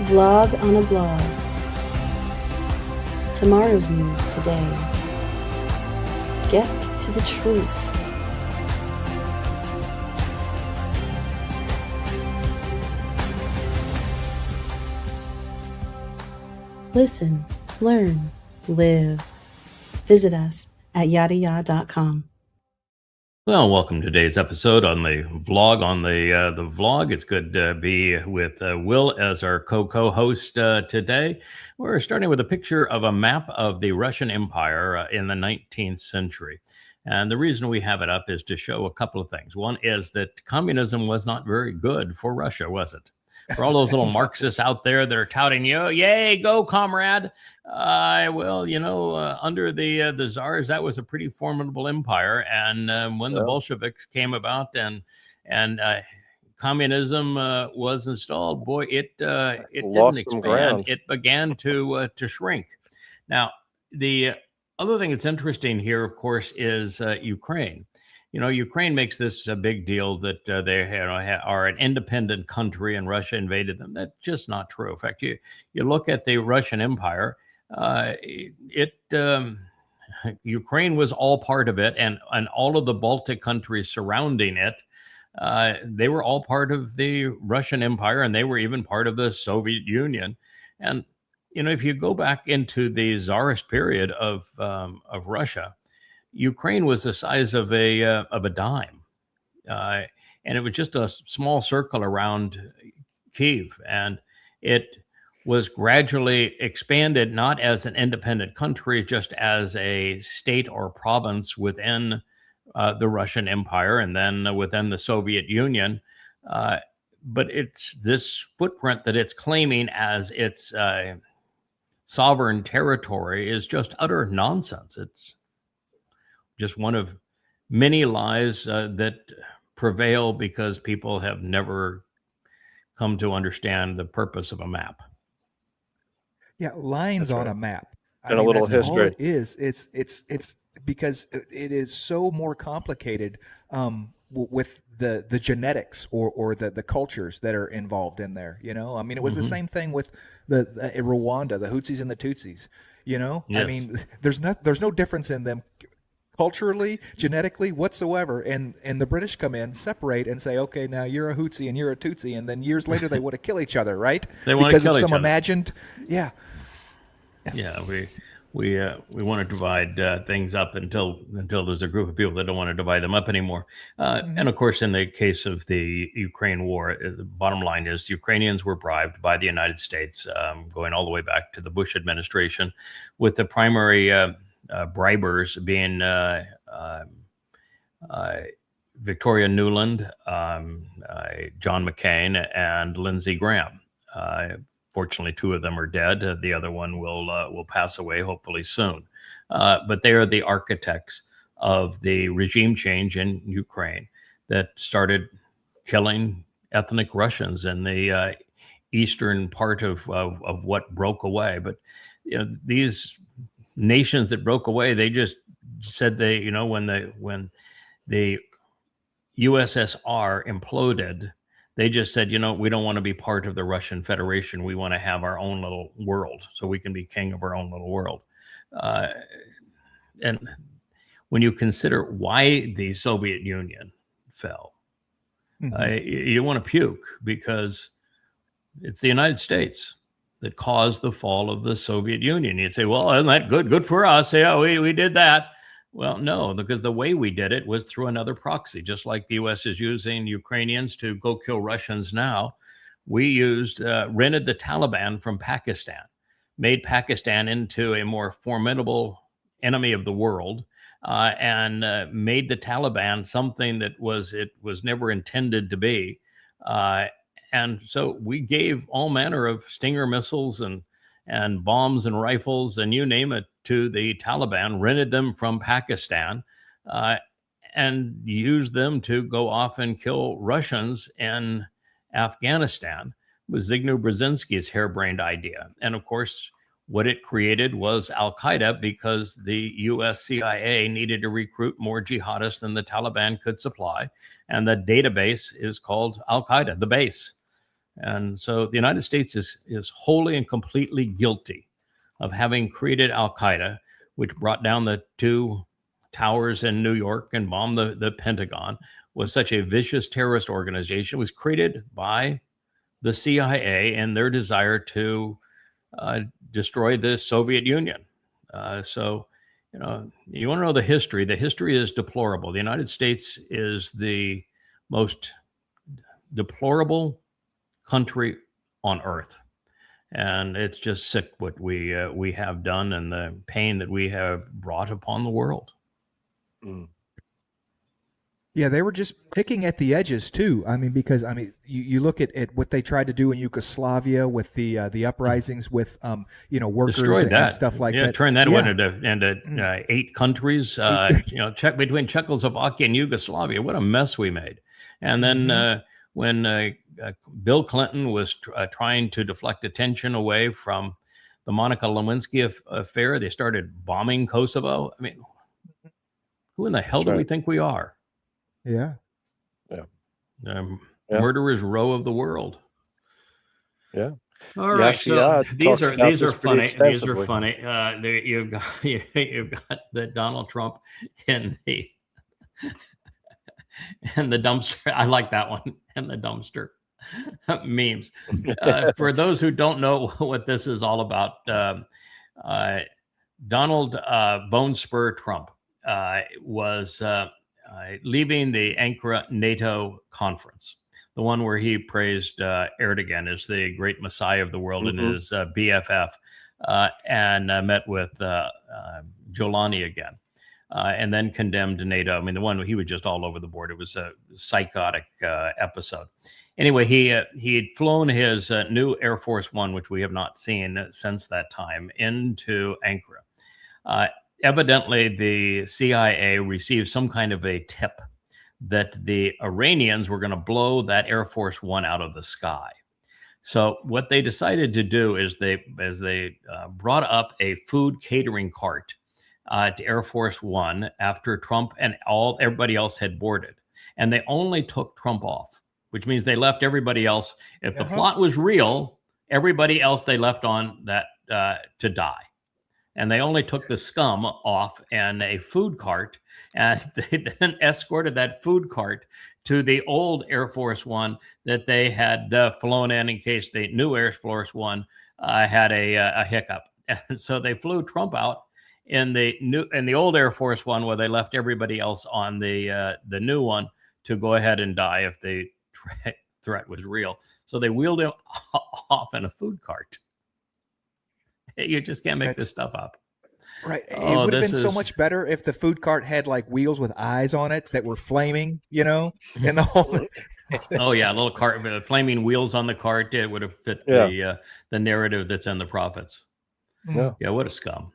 Vlog on a blog. Tomorrow's news today. Get to the truth. Listen, learn, live. Visit us at yahowah.com. Well, welcome to today's episode on the vlog. The vlog, it's good to be with Will as our co-host today. We're starting with a picture of a map of the Russian Empire in the 19th century. And the reason we have it up is to show a couple of things. One is that communism was not very good for Russia, was it? For all those little Marxists out there that are touting, yay, go, comrade. Under the czars, that was a pretty formidable empire. And when the Bolsheviks came about and communism was installed, boy, it didn't expand. It began to shrink. Now, the other thing that's interesting here, of course, is Ukraine. Ukraine makes this a big deal that they are an independent country and Russia invaded them. That's just not true. In fact, you look at the Russian Empire, Ukraine was all part of it, and all of the Baltic countries surrounding it, they were all part of the Russian Empire, and they were even part of the Soviet Union. And if you go back into the Tsarist period of Russia, Ukraine was the size of a dime, and it was just a small circle around Kyiv, and it was gradually expanded not as an independent country, just as a state or province within the Russian Empire and then within the Soviet Union. But it's this footprint that it's claiming as its sovereign territory is just utter nonsense. It's just one of many lies that prevail because people have never come to understand the purpose of a map. Yeah, lines on a map. And a little history. All it is. It's because it is so more complicated with the genetics or the cultures that are involved in there. It was the same thing with the Rwanda, the Hutsis and the Tutsis. Yes. There's no difference in them culturally, genetically, whatsoever, and the British come in, separate, and say, okay, now you're a Hutsi and you're a Tutsi, and then years later they want to kill each other, right? They want to kill each other. Imagined, yeah. We want to divide things up until there's a group of people that don't want to divide them up anymore. And of course, in the case of the Ukraine war, the bottom line is Ukrainians were bribed by the United States, going all the way back to the Bush administration, with the primary bribers being Victoria Nuland, John McCain, and Lindsey Graham. Fortunately, two of them are dead. The other one will pass away hopefully soon. But they are the architects of the regime change in Ukraine that started killing ethnic Russians in the eastern part of what broke away. But these nations that broke away, they just said when the USSR imploded, they just said, we don't want to be part of the Russian Federation. We want to have our own little world so we can be king of our own little world. And when you consider why the Soviet Union fell, you want to puke, because it's the United States that caused the fall of the Soviet Union. You'd say, well, isn't that good? Good for us. Yeah, we did that. Well, no, because the way we did it was through another proxy, just like the U.S. is using Ukrainians to go kill Russians now. We rented the Taliban from Pakistan, made Pakistan into a more formidable enemy of the world, and made the Taliban something that it was never intended to be. And so we gave all manner of Stinger missiles and bombs and rifles and you name it to the Taliban, rented them from Pakistan, and used them to go off and kill Russians in Afghanistan. It was Zbigniew Brzezinski's harebrained idea. And of course, what it created was Al-Qaeda, because the US CIA needed to recruit more jihadists than the Taliban could supply. And the database is called Al-Qaeda, the base. And so the United States is wholly and completely guilty of having created Al-Qaeda, which brought down the two towers in New York and bombed the Pentagon, was such a vicious terrorist organization. It was created by the CIA and their desire to destroy the Soviet Union. So, you know, you want to know the history. The history is deplorable. The United States is the most deplorable country on earth. And it's just sick what we have done and the pain that we have brought upon the world. Mm. Yeah, they were just picking at the edges too. I mean, because you look at what they tried to do in Yugoslavia with the uprisings with workers Destroyed and stuff like that. Turned that one into 8 countries. Between Czechoslovakia and Yugoslavia, what a mess we made. And then when Bill Clinton was trying to deflect attention away from the Monica Lewinsky affair, they started bombing Kosovo. I mean, who in the hell do we think we are? Yeah. Murderer's row of the world. Yeah. All right. So these are funny. These are funny. You've got the Donald Trump in the dumpster. I like that one. In the dumpster memes. For those who don't know what this is all about, Donald Bone Spur Trump was leaving the Ankara NATO conference, the one where he praised Erdogan as the great messiah of the world and his BFF, and met with Jolani again, and then condemned NATO. I mean, the one he was just all over the board. It was a psychotic episode. Anyway, he had flown his new Air Force One, which we have not seen since that time, into Ankara. Evidently, the CIA received some kind of a tip that the Iranians were going to blow that Air Force One out of the sky. So what they decided to do is they brought up a food catering cart to Air Force One after Trump and everybody else had boarded, and they only took Trump off, which means they left everybody else. If the plot was real, everybody else they left on that to die. And they only took the scum off and a food cart, and they then escorted that food cart to the old Air Force One that they had flown in case the new Air Force One had a hiccup. And so they flew Trump out in the old Air Force One, where they left everybody else on the new one to go ahead and die if the threat was real. So they wheeled him off in a food cart. You just can't make this stuff up. Right. It would have been so much better if the food cart had like wheels with eyes on it that were flaming, and the whole. Oh yeah, a little cart with flaming wheels on the cart. It would have fit the narrative that's in the prophets. Yeah, what a scum.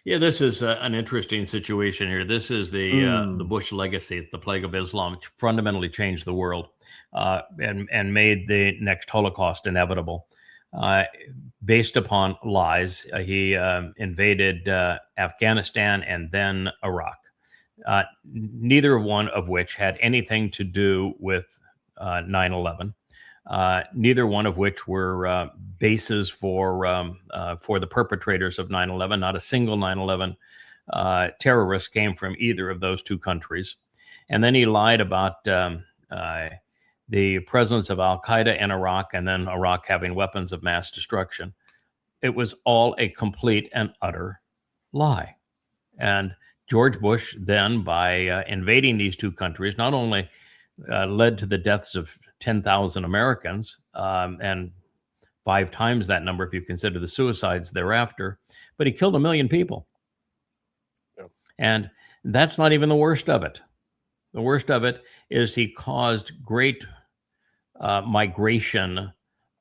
Yeah, this is an interesting situation here. This is the Bush legacy, the plague of Islam, which fundamentally changed the world and made the next Holocaust inevitable. Based upon lies, he invaded Afghanistan and then Iraq, neither one of which had anything to do with 9/11. Neither one of which were bases for the perpetrators of 9/11. Not a single 9/11 terrorist came from either of those two countries. And then he lied about the presence of Al-Qaeda in Iraq, and then Iraq having weapons of mass destruction. It was all a complete and utter lie. And George Bush then, by invading these two countries, not only led to the deaths of 10,000 Americans, and 5 times that number if you consider the suicides thereafter, but he killed 1 million people. Yeah. And that's not even the worst of it. The worst of it is he caused great migration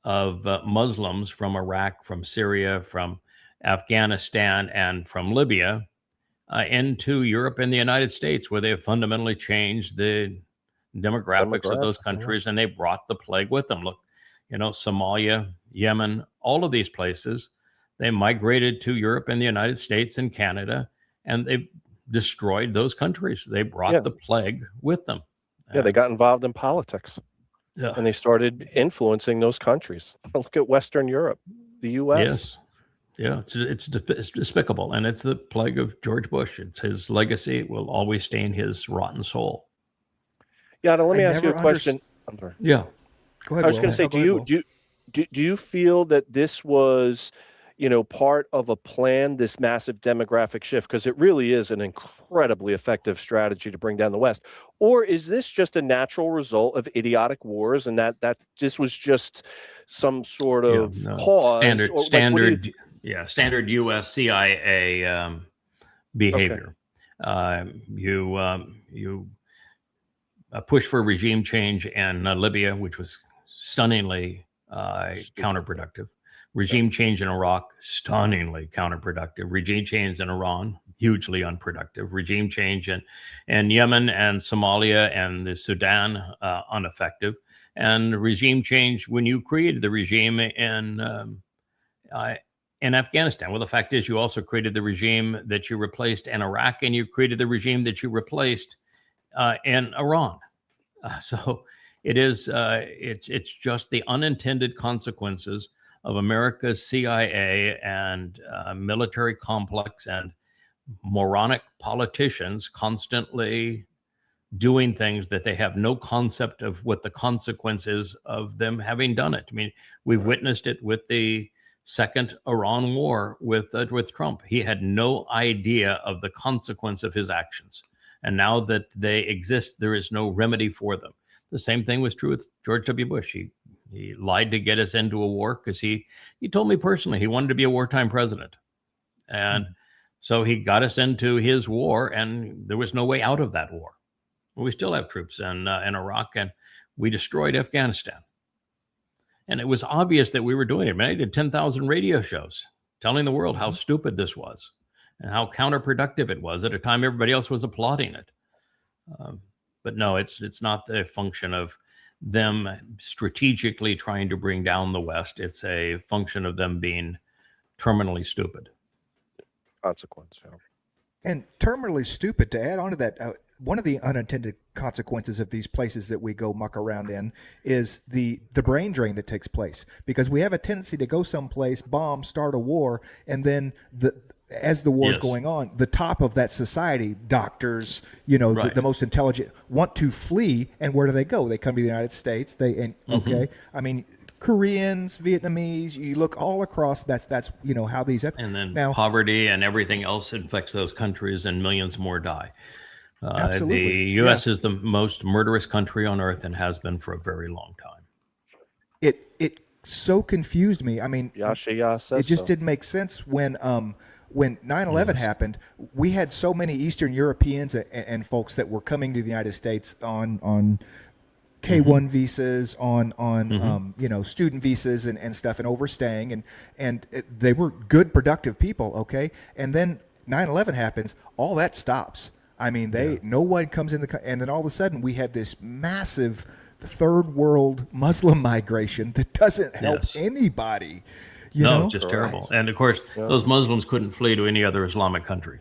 of Muslims from Iraq, from Syria, from Afghanistan, and from Libya into Europe and the United States, where they have fundamentally changed the demographics of those countries, and they brought the plague with them. Look, Somalia, Yemen, all of these places, they migrated to Europe and the United States and Canada, and they've destroyed those countries. They brought the plague with them. Yeah, they got involved in politics Yeah. and they started influencing those countries. Look at Western Europe, the U.S. Yes. Yeah, it's despicable, and it's the plague of George Bush. It's his legacy. It will always stain his rotten soul. Yeah, now let me I ask you a never question. I'm sorry. Yeah. Go ahead. I was Will. going to say, No, go ahead, Will. do you feel that this was, part of a plan, this massive demographic shift? Because it really is an incredibly effective strategy to bring down the West. Or is this just a natural result of idiotic wars, and that this was just some sort of pause? Standard, Or, like, what do you standard U.S. CIA behavior. You push for regime change in Libya, which was stunningly counterproductive. Regime change in Iraq, stunningly counterproductive. Regime change in Iran, hugely unproductive. Regime change in Yemen and Somalia and the Sudan, ineffective. And regime change when you created the regime in Afghanistan. Well, the fact is, you also created the regime that you replaced in Iraq, and you created the regime that you replaced in Iran. So it is. It's just the unintended consequences of America's CIA and military complex and moronic politicians constantly doing things that they have no concept of what the consequences of them having done it. I mean, we've witnessed it with the second Iran war with Trump. He had no idea of the consequence of his actions. And now that they exist, there is no remedy for them. The same thing was true with George W. Bush. He lied to get us into a war because he told me personally he wanted to be a wartime president. And so he got us into his war, and there was no way out of that war. We still have troops in Iraq, and we destroyed Afghanistan. And it was obvious that we were doing it. Man, I did 10,000 radio shows telling the world how stupid this was and how counterproductive it was at a time everybody else was applauding it. But no, it's not the function of them strategically trying to bring down the West. It's a function of them being terminally stupid. consequence? Yeah. And terminally stupid, to add on to that, one of the unintended consequences of these places that we go muck around in is the brain drain that takes place, because we have a tendency to go someplace, bomb, start a war, and then as the war's going on, the top of that society, doctors, the most intelligent, want to flee. And where do they go? They come to the United States. I mean, Koreans, Vietnamese, you look all across, that's how these... And then poverty and everything else infects those countries, and millions more die. Absolutely. The U.S. is the most murderous country on earth and has been for a very long time. It so confused me. I mean, it just didn't make sense when 9/11 happened. We had so many Eastern Europeans and folks that were coming to the United States on K-1 visas, on student visas and stuff, and overstaying, and they were good, productive people. Okay, and then 9/11 happens. All that stops. I mean, no one comes in and then all of a sudden we have this massive third world Muslim migration that doesn't help anybody. Just terrible. And of course, those Muslims couldn't flee to any other Islamic country.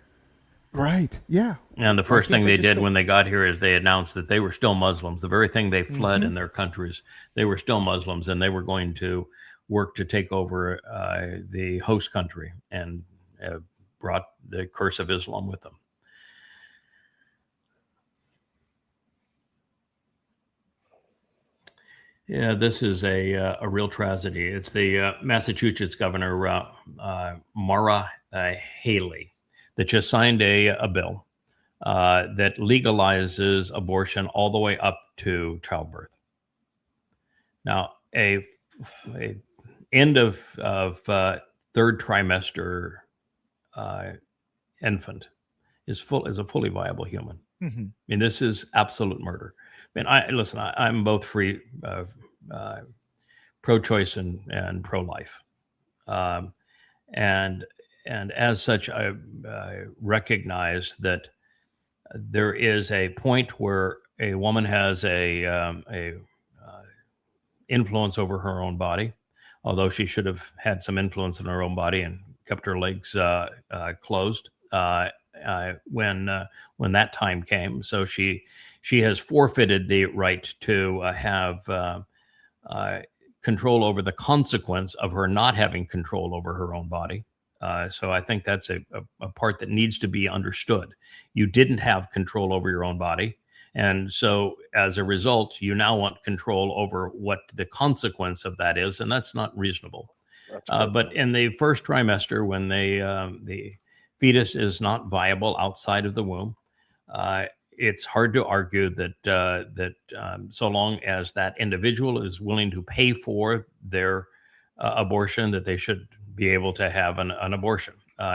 Right. Yeah. And the first thing they did when they got here is they announced that they were still Muslims. The very thing they fled in their countries, they were still Muslims, and they were going to work to take over the host country, and brought the curse of Islam with them. Yeah, this is a real tragedy. It's the Massachusetts Governor Maura Healey that just signed a bill that legalizes abortion all the way up to childbirth. Now, a end of third trimester infant is a fully viable human. I mean, this is absolute murder. I mean, I'm both free, pro-choice and pro-life, and as such, I recognize that there is a point where a woman has a influence over her own body, although she should have had some influence in her own body and kept her legs closed, when that time came. So she has forfeited the right to have control over the consequence of her not having control over her own body. So I think that's a part that needs to be understood. You didn't have control over your own body. And so as a result, you now want control over what the consequence of that is. And that's not reasonable. But in the first trimester, when the fetus is not viable outside of the womb, it's hard to argue that so long as that individual is willing to pay for their abortion, that they should be able to have an abortion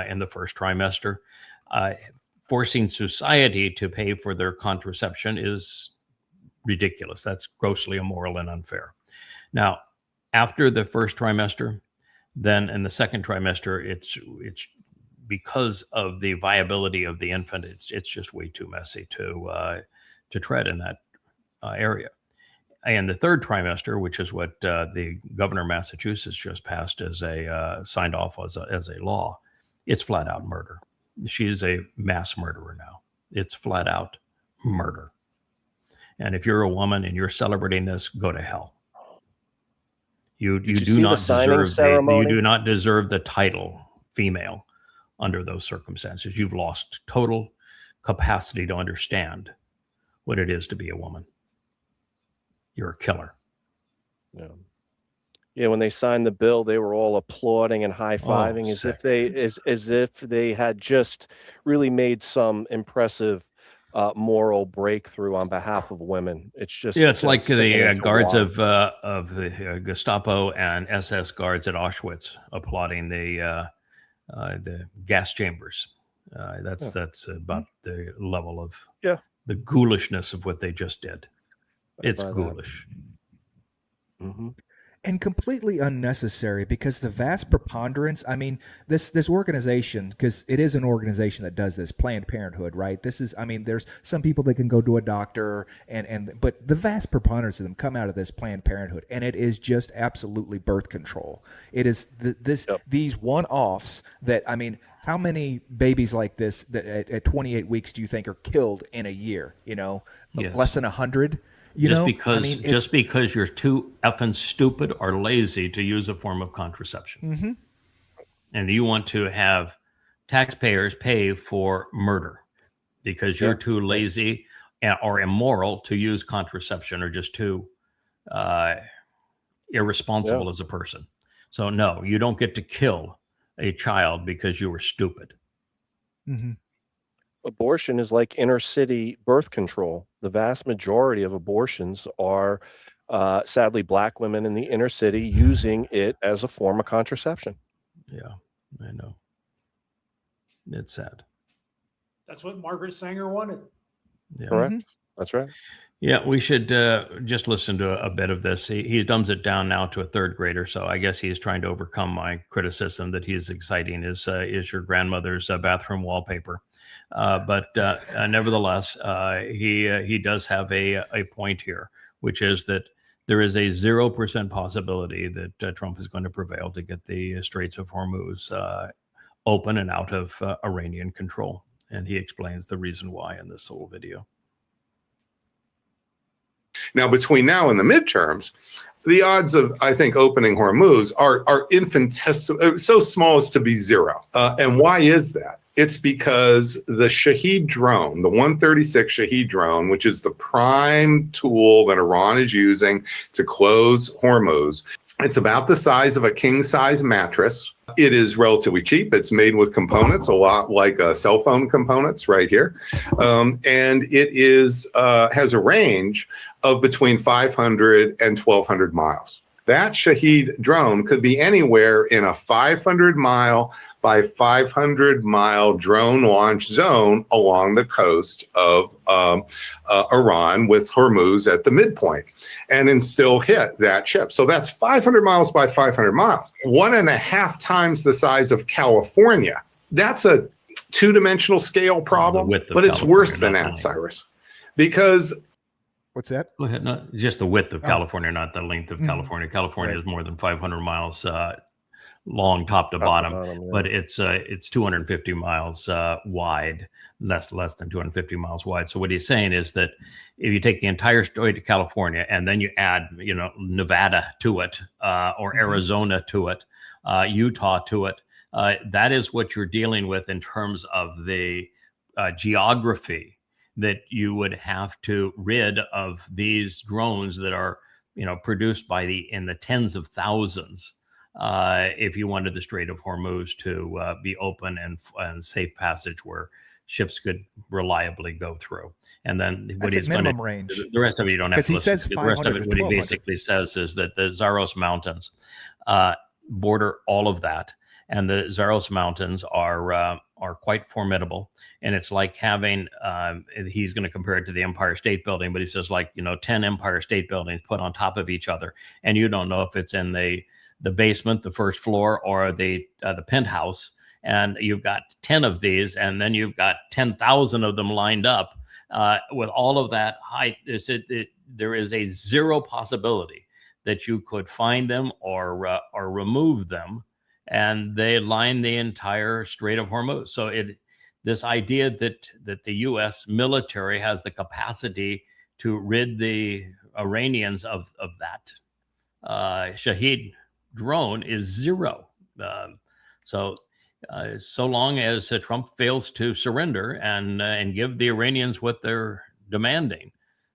in the first trimester. Forcing society to pay for their contraception is ridiculous. That's grossly immoral and unfair. Now, after the first trimester, then in the second trimester, it's because of the viability of the infant, it's just way too messy to tread in that area. And the third trimester, which is what the governor of Massachusetts just passed as signed off as a law, it's flat out murder. She is a mass murderer now. It's flat out murder. And if you're a woman and you're celebrating this, go to hell. You do not deserve the title female under those circumstances. You've lost total capacity to understand what it is to be a woman. You're a killer. Yeah. Yeah, when they signed the bill, they were all applauding and high-fiving as if they had just really made some impressive moral breakthrough on behalf of women. It's just it's like the guards of the Gestapo and SS guards at Auschwitz applauding the gas chambers. That's about the level of the ghoulishness of what they just did. It's ghoulish. Mm-hmm. And completely unnecessary, because the vast preponderance, I mean, this organization, because it is an organization that does this, Planned Parenthood, right? This is, I mean, there's some people that can go to a doctor, but the vast preponderance of them come out of this Planned Parenthood, and it is just absolutely birth control. It is these one-offs that, I mean, how many babies like this that at 28 weeks do you think are killed in a year? Less than 100. Just because you're too effing stupid or lazy to use a form of contraception. Mm-hmm. And you want to have taxpayers pay for murder because you're too lazy or immoral to use contraception, or just too irresponsible as a person. So no, you don't get to kill a child because you were stupid. Mm-hmm. Abortion is like inner city birth control. The vast majority of abortions are sadly Black women in the inner city using it as a form of contraception. Yeah, I know. It's sad. That's what Margaret Sanger wanted. Yeah. Correct. Mm-hmm. That's right. Yeah, we should just listen to a bit of this. He dumbs it down now to a third grader, so I guess he's trying to overcome my criticism that he's exciting is your grandmother's bathroom wallpaper. But nevertheless, he does have a point here, which is that there is a 0% possibility that Trump is going to prevail to get the Straits of Hormuz open and out of Iranian control. And he explains the reason why in this whole video. Now, between now and the midterms, the odds of, I think, opening Hormuz are infinitesimal, so small as to be zero. And why is that? It's because the Shahed drone, the 136 Shahed drone, which is the prime tool that Iran is using to close Hormuz, it's about the size of a king-size mattress. It is relatively cheap. It's made with components a lot like cell phone components right here. And it is has a range of between 500 and 1,200 miles. That Shahed drone could be anywhere in a 500-mile by 500-mile drone launch zone along the coast of Iran, with Hormuz at the midpoint, and then still hit that ship. So that's 500 miles by 500 miles, 1.5 times the size of California. That's a two-dimensional scale problem, but it's worse than that, Cyrus, because... What's that? Go ahead. Not just the width of California, not the length of California. California is more than 500 miles long top to Top to bottom, bottom, yeah. but it's 250 miles wide, less than 250 miles wide. So what he's saying is that if you take the entire state of California and then you add, Nevada to it, or Arizona to it, Utah to it, that is what you're dealing with in terms of the geography that you would have to rid of these drones that are, produced in the tens of thousands. If you wanted the Strait of Hormuz to be open and safe passage where ships could reliably go through. And then what That's he's at going minimum to, range. the rest of it you don't have to Because he listen says to. The rest of 500 it, to what he 1200. basically says is that the Zaros Mountains border all of that. And the Zaros Mountains are quite formidable. And it's like having, he's going to compare it to the Empire State Building, but he says 10 Empire State Buildings put on top of each other. And you don't know if it's in the basement, the first floor, or the penthouse. And you've got 10 of these, and then you've got 10,000 of them lined up with all of that height. There is a zero possibility that you could find them or remove them, and they line the entire Strait of Hormuz. So this idea that the U.S. military has the capacity to rid the Iranians of that Shahed drone is zero. So long as Trump fails to surrender and give the Iranians what they're demanding,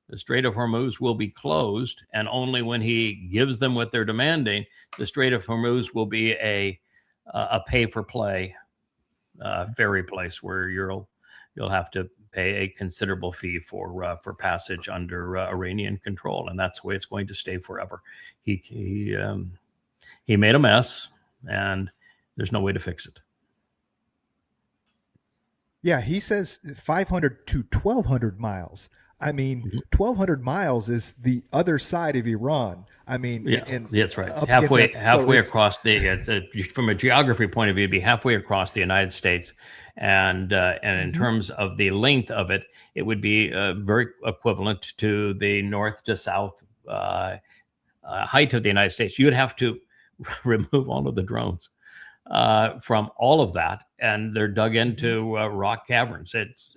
the Strait of Hormuz will be closed. And only when he gives them what they're demanding, the Strait of Hormuz will be a pay-for-play ferry place where you'll have to pay a considerable fee for passage under Iranian control, and that's the way it's going to stay forever. He made a mess, and there's no way to fix it. Yeah, he says 500 to 1,200 miles. I mean, 1,200 miles is the other side of Iran. I mean, that's right. up Halfway against that. So across from a geography point of view, it'd be halfway across the United States, and in terms of the length of it, it would be very equivalent to the north to south height of the United States. You'd have to remove all of the drones from all of that, and they're dug into rock caverns. It's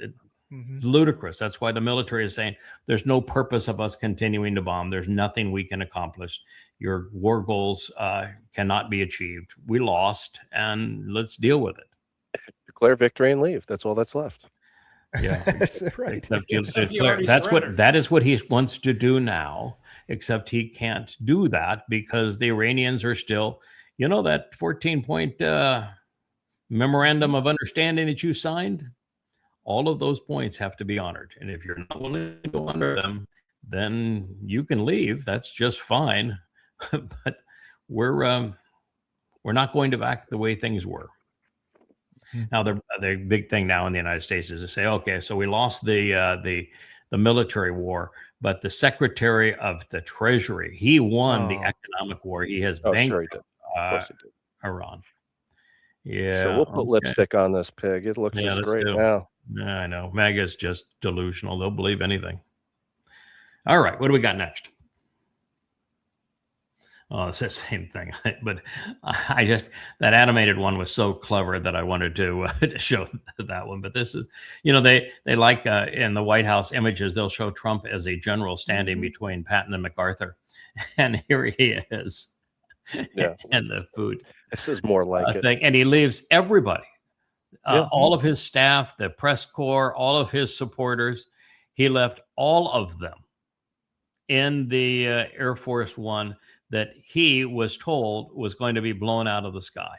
ludicrous. That's why the military is saying there's no purpose of us continuing to bomb. There's nothing we can accomplish. Your war goals cannot be achieved. We lost, and let's deal with it. Declare victory and leave. That's all that's left. Yeah, that's right. That is what he wants to do now. Except he can't do that because the Iranians are still, that 14-point memorandum of understanding that you signed. All of those points have to be honored. And if you're not willing to honor them, then you can leave. That's just fine. But we're not going to back the way things were. Now, the big thing now in the United States is to say, okay, so we lost the military war, but the Secretary of the Treasury, he won the economic war. He has bankrupt Iran. Yeah. So we'll put lipstick on this pig. It looks just great now. Yeah, I know. MAGA is just delusional. They'll believe anything. All right. What do we got next? Oh, it's the same thing. But that animated one was so clever that I wanted to show that one. But this is, they like in the White House images, they'll show Trump as a general standing between Patton and MacArthur. And here he is. Yeah. And the food. This is more like it. Thing. And he leaves everybody. All of his staff, the press corps, all of his supporters, he left all of them in the Air Force One that he was told was going to be blown out of the sky.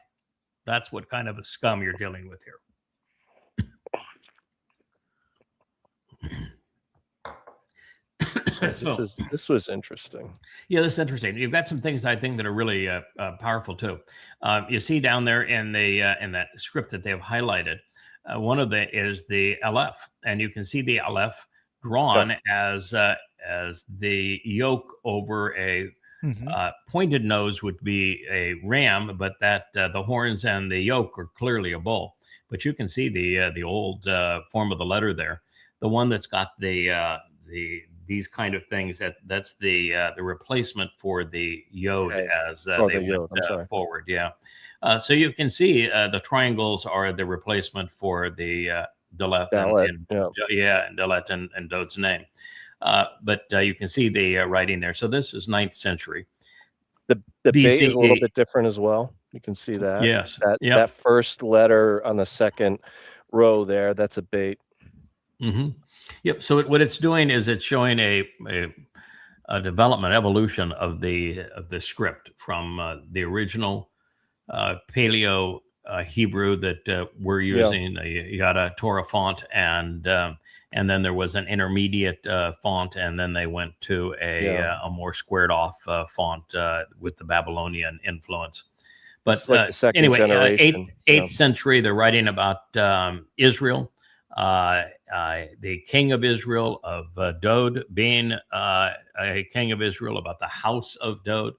That's what kind of a scum you're dealing with here. This was interesting. Yeah, this is interesting. You've got some things I think that are really powerful too. You see down there in that script that they've highlighted, one of the is the LF, and you can see the LF drawn as the yoke over a pointed nose would be a ram, but that the horns and the yoke are clearly a bull. But you can see the old form of the letter there. The one that's got the these kind of things, that's the replacement for the yod Okay. as The they yod, I'm went sorry. forward. Yeah. So you can see the triangles are the replacement for the Dalet Dalet, and yeah. and Dalet and Dod's name. But you can see the writing there. So this is 9th century. The bait is a little BCE. bit different as well. You can see that. Yes. That Yep. that first letter on the second row there, that's a bait. Mm-hmm. Yep. So what it's doing is it's showing a evolution of the script from the original Paleo Hebrew that we're using, the Yada Torah font, and then there was an intermediate font, and then they went to a more squared off font with the Babylonian influence. But like the second anyway, generation. 8th century, they're writing about Israel. The king of Israel of Dod being a king of Israel, about the House of Dowd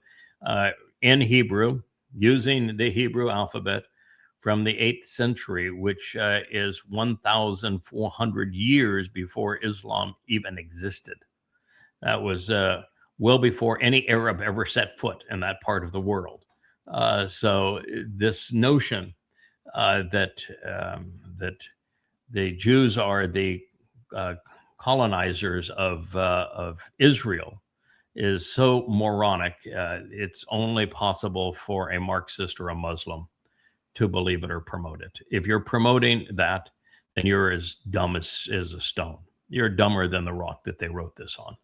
in Hebrew, using the Hebrew alphabet from the 8th century, which is 1,400 years before Islam even existed. That was well before any Arab ever set foot in that part of the world. So this notion that the Jews are the colonizers of Israel is so moronic. It's only possible for a Marxist or a Muslim to believe it or promote it. If you're promoting that, then you're as dumb as a stone. You're dumber than the rock that they wrote this on.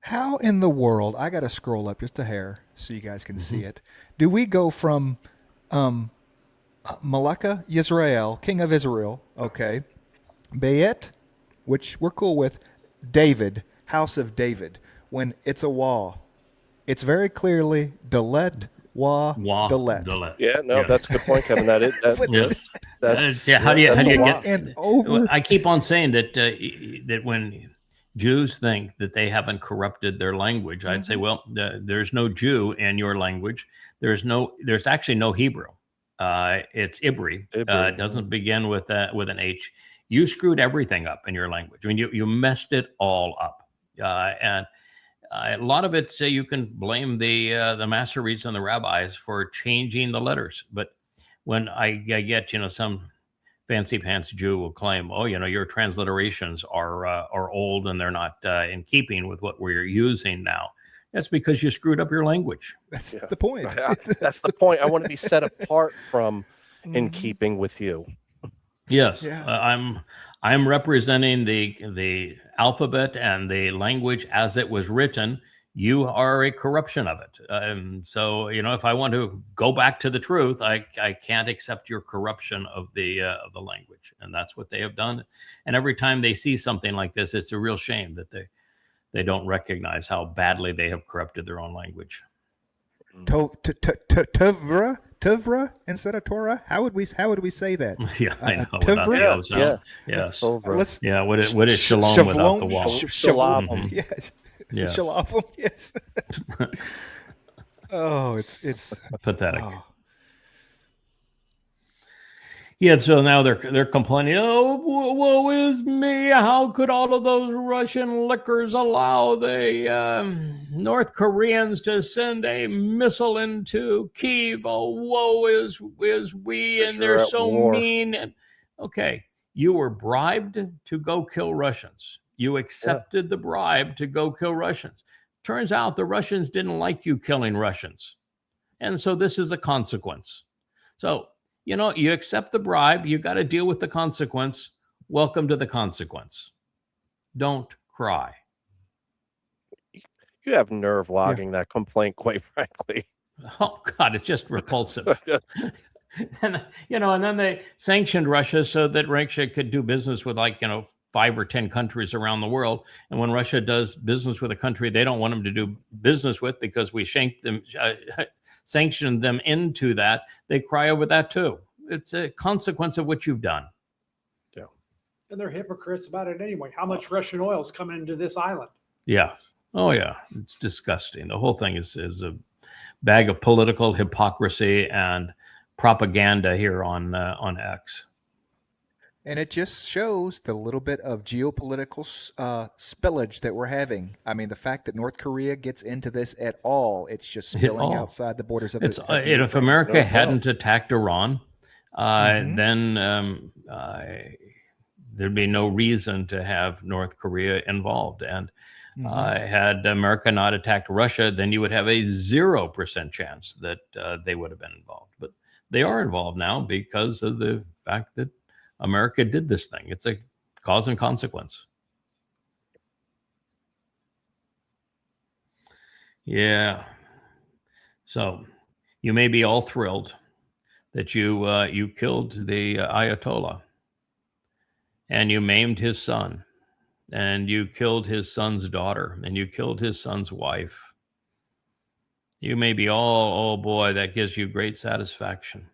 How in the world, I got to scroll up just a hair so you guys can see it. Do we go from Malika Yisrael, king of Israel, okay, Bayet, which we're cool with, David, House of David, when it's a Wah, it's very clearly Dalet, Wah, Dalet. Yeah, no, that's a good point, Kevin. That is, How do you get? And over. I keep on saying that that when Jews think that they haven't corrupted their language, I'd say, well, there's no Jew in your language. There's actually no Hebrew. It's Ibri. It doesn't begin with an H. You screwed everything up in your language. I mean, you messed it all up, and a lot of it, you can blame the Masoretes and the rabbis for changing the letters. But when I get, some fancy pants Jew will claim, oh, your transliterations are old and they're not in keeping with what we're using now. That's because you screwed up your language. That's the point. That's the point. I want to be set apart from in keeping with you. Yes, I'm representing the alphabet and the language as it was written. You are a corruption of it. So if I want to go back to the truth, I can't accept your corruption of the language, and that's what they have done. And every time they see something like this, it's a real shame that they don't recognize how badly they have corrupted their own language. Tuvra instead of Torah. How would we say that? Yeah, I know. Tuvra. Yes. Tuvra. What is shalom without the wall? Shalom. Yes. Yes. Shalom. Yes. Oh, it's pathetic. Oh. Yeah, so now they're complaining. Oh, woe is me! How could all of those Russian lickers allow the North Koreans to send a missile into Kyiv? Oh, woe is we, and they're so mean. And okay, you were bribed to go kill Russians. You accepted the bribe to go kill Russians. Turns out the Russians didn't like you killing Russians, and so this is a consequence. So. You accept the bribe, you got to deal with the consequence. Welcome to the consequence. Don't cry. You have nerve logging that complaint, quite frankly. Oh, God, it's just repulsive. And then they sanctioned Russia so that Russia could do business with 5 or 10 countries around the world. And when Russia does business with a country they don't want them to do business with because we sanctioned them into that, they cry over that too. It's a consequence of what you've done. Yeah. And they're hypocrites about it anyway. How much Russian oil is coming into this island? Yeah. Oh, yeah. It's disgusting. The whole thing is a bag of political hypocrisy and propaganda here on X. And it just shows the little bit of geopolitical spillage that we're having. I mean, the fact that North Korea gets into this at all, it's just spilling outside the borders of It's the of the if Ukraine. America hadn't attacked Iran, Mhm. then there'd be no reason to have North Korea involved. And had America not attacked Russia, then you would have a 0% chance that they would have been involved. But they are involved now because of the fact that America did this thing. It's a cause and consequence. Yeah. So you may be all thrilled that you killed the Ayatollah, and you maimed his son, and you killed his son's daughter, and you killed his son's wife. You may be all, oh boy, that gives you great satisfaction.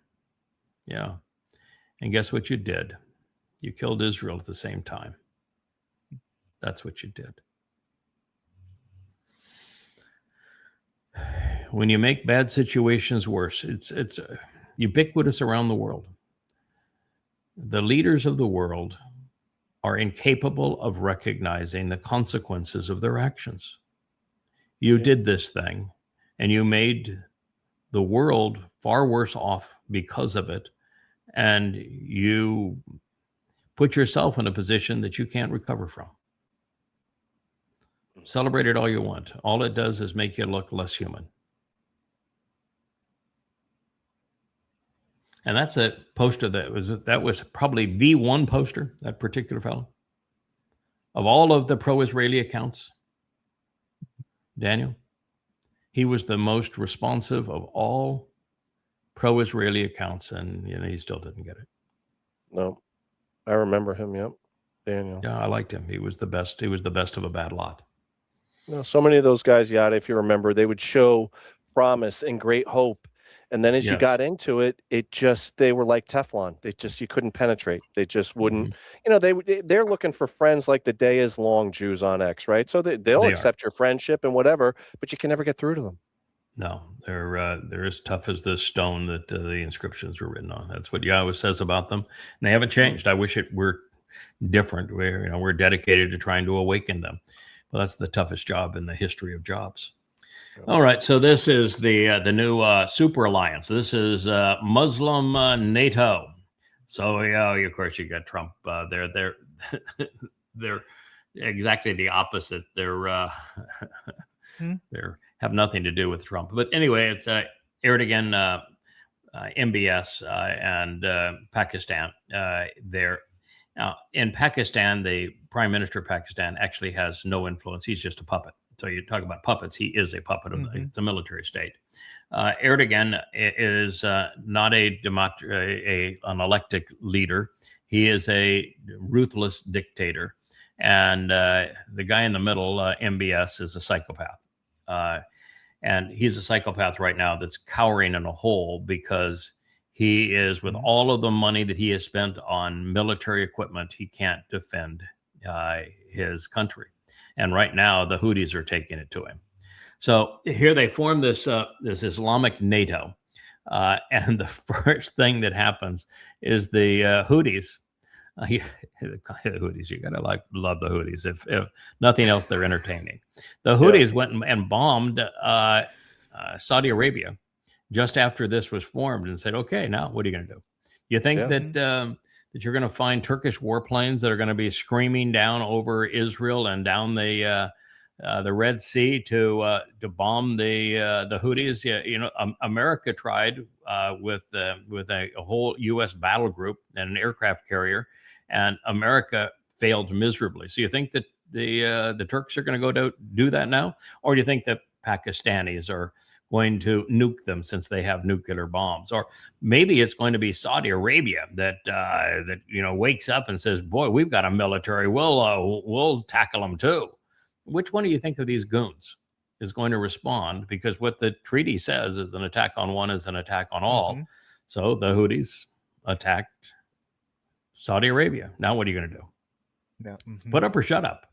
Yeah. And guess what you did? You killed Israel at the same time. That's what you did. When you make bad situations worse, it's ubiquitous around the world. The leaders of the world are incapable of recognizing the consequences of their actions. You did this thing, and you made the world far worse off because of it, and you put yourself in a position that you can't recover from. Celebrate it all you want. All it does is make you look less human. And that's a poster that was probably the one poster, that particular fellow. Of all of the pro-Israeli accounts, Daniel, he was the most responsive of all pro-Israeli accounts, and he still didn't get it. No, I remember him. Yep, Daniel. Yeah, I liked him. He was the best. He was the best of a bad lot. So many of those guys, Yada, if you remember, they would show promise and great hope. And then as you got into it, they were like Teflon. You couldn't penetrate. They just wouldn't, they're looking for friends like the day is long Jews on X, right? So they'll accept your friendship and whatever, but you can never get through to them. No, they're as tough as the stone that the inscriptions were written on. That's what Yahowah says about them. And they haven't changed. I wish it were different. We're dedicated to trying to awaken them. Well, that's the toughest job in the history of jobs. All right, so this is the new super alliance. This is Muslim NATO. So of course you got Trump. They're exactly the opposite. They're have nothing to do with Trump. But anyway, it's Erdogan, MBS, and Pakistan. There now in Pakistan, the Prime Minister of Pakistan actually has no influence. He's just a puppet. So you talk about puppets. He is a puppet of it's a military state. Erdogan is not an elected leader. He is a ruthless dictator. And the guy in the middle, MBS, is a psychopath. And he's a psychopath right now that's cowering in a hole because he is, with all of the money that he has spent on military equipment, he can't defend his country. And right now, the Houthis are taking it to him. So here they form this Islamic NATO. And the first thing that happens is the Houthis. The Houthis, you gotta love the Houthis. If nothing else, they're entertaining. The Houthis went and bombed Saudi Arabia just after this was formed and said, "Okay, now what are you going to do? You think that you're going to find Turkish warplanes that are going to be screaming down over Israel and down the Red Sea to bomb the Houthis?" America tried with a whole U.S. battle group and an aircraft carrier, and America failed miserably. So you think that the Turks are going to go do that now, or do you think that Pakistanis are going to nuke them since they have nuclear bombs? Or maybe it's going to be Saudi Arabia that wakes up and says, "Boy, we've got a military. We'll tackle them too." Which one do you think of these goons is going to respond? Because what the treaty says is an attack on one is an attack on all. So the Houthis attacked Saudi Arabia. Now what are you going to do? Yeah. Put up or shut up.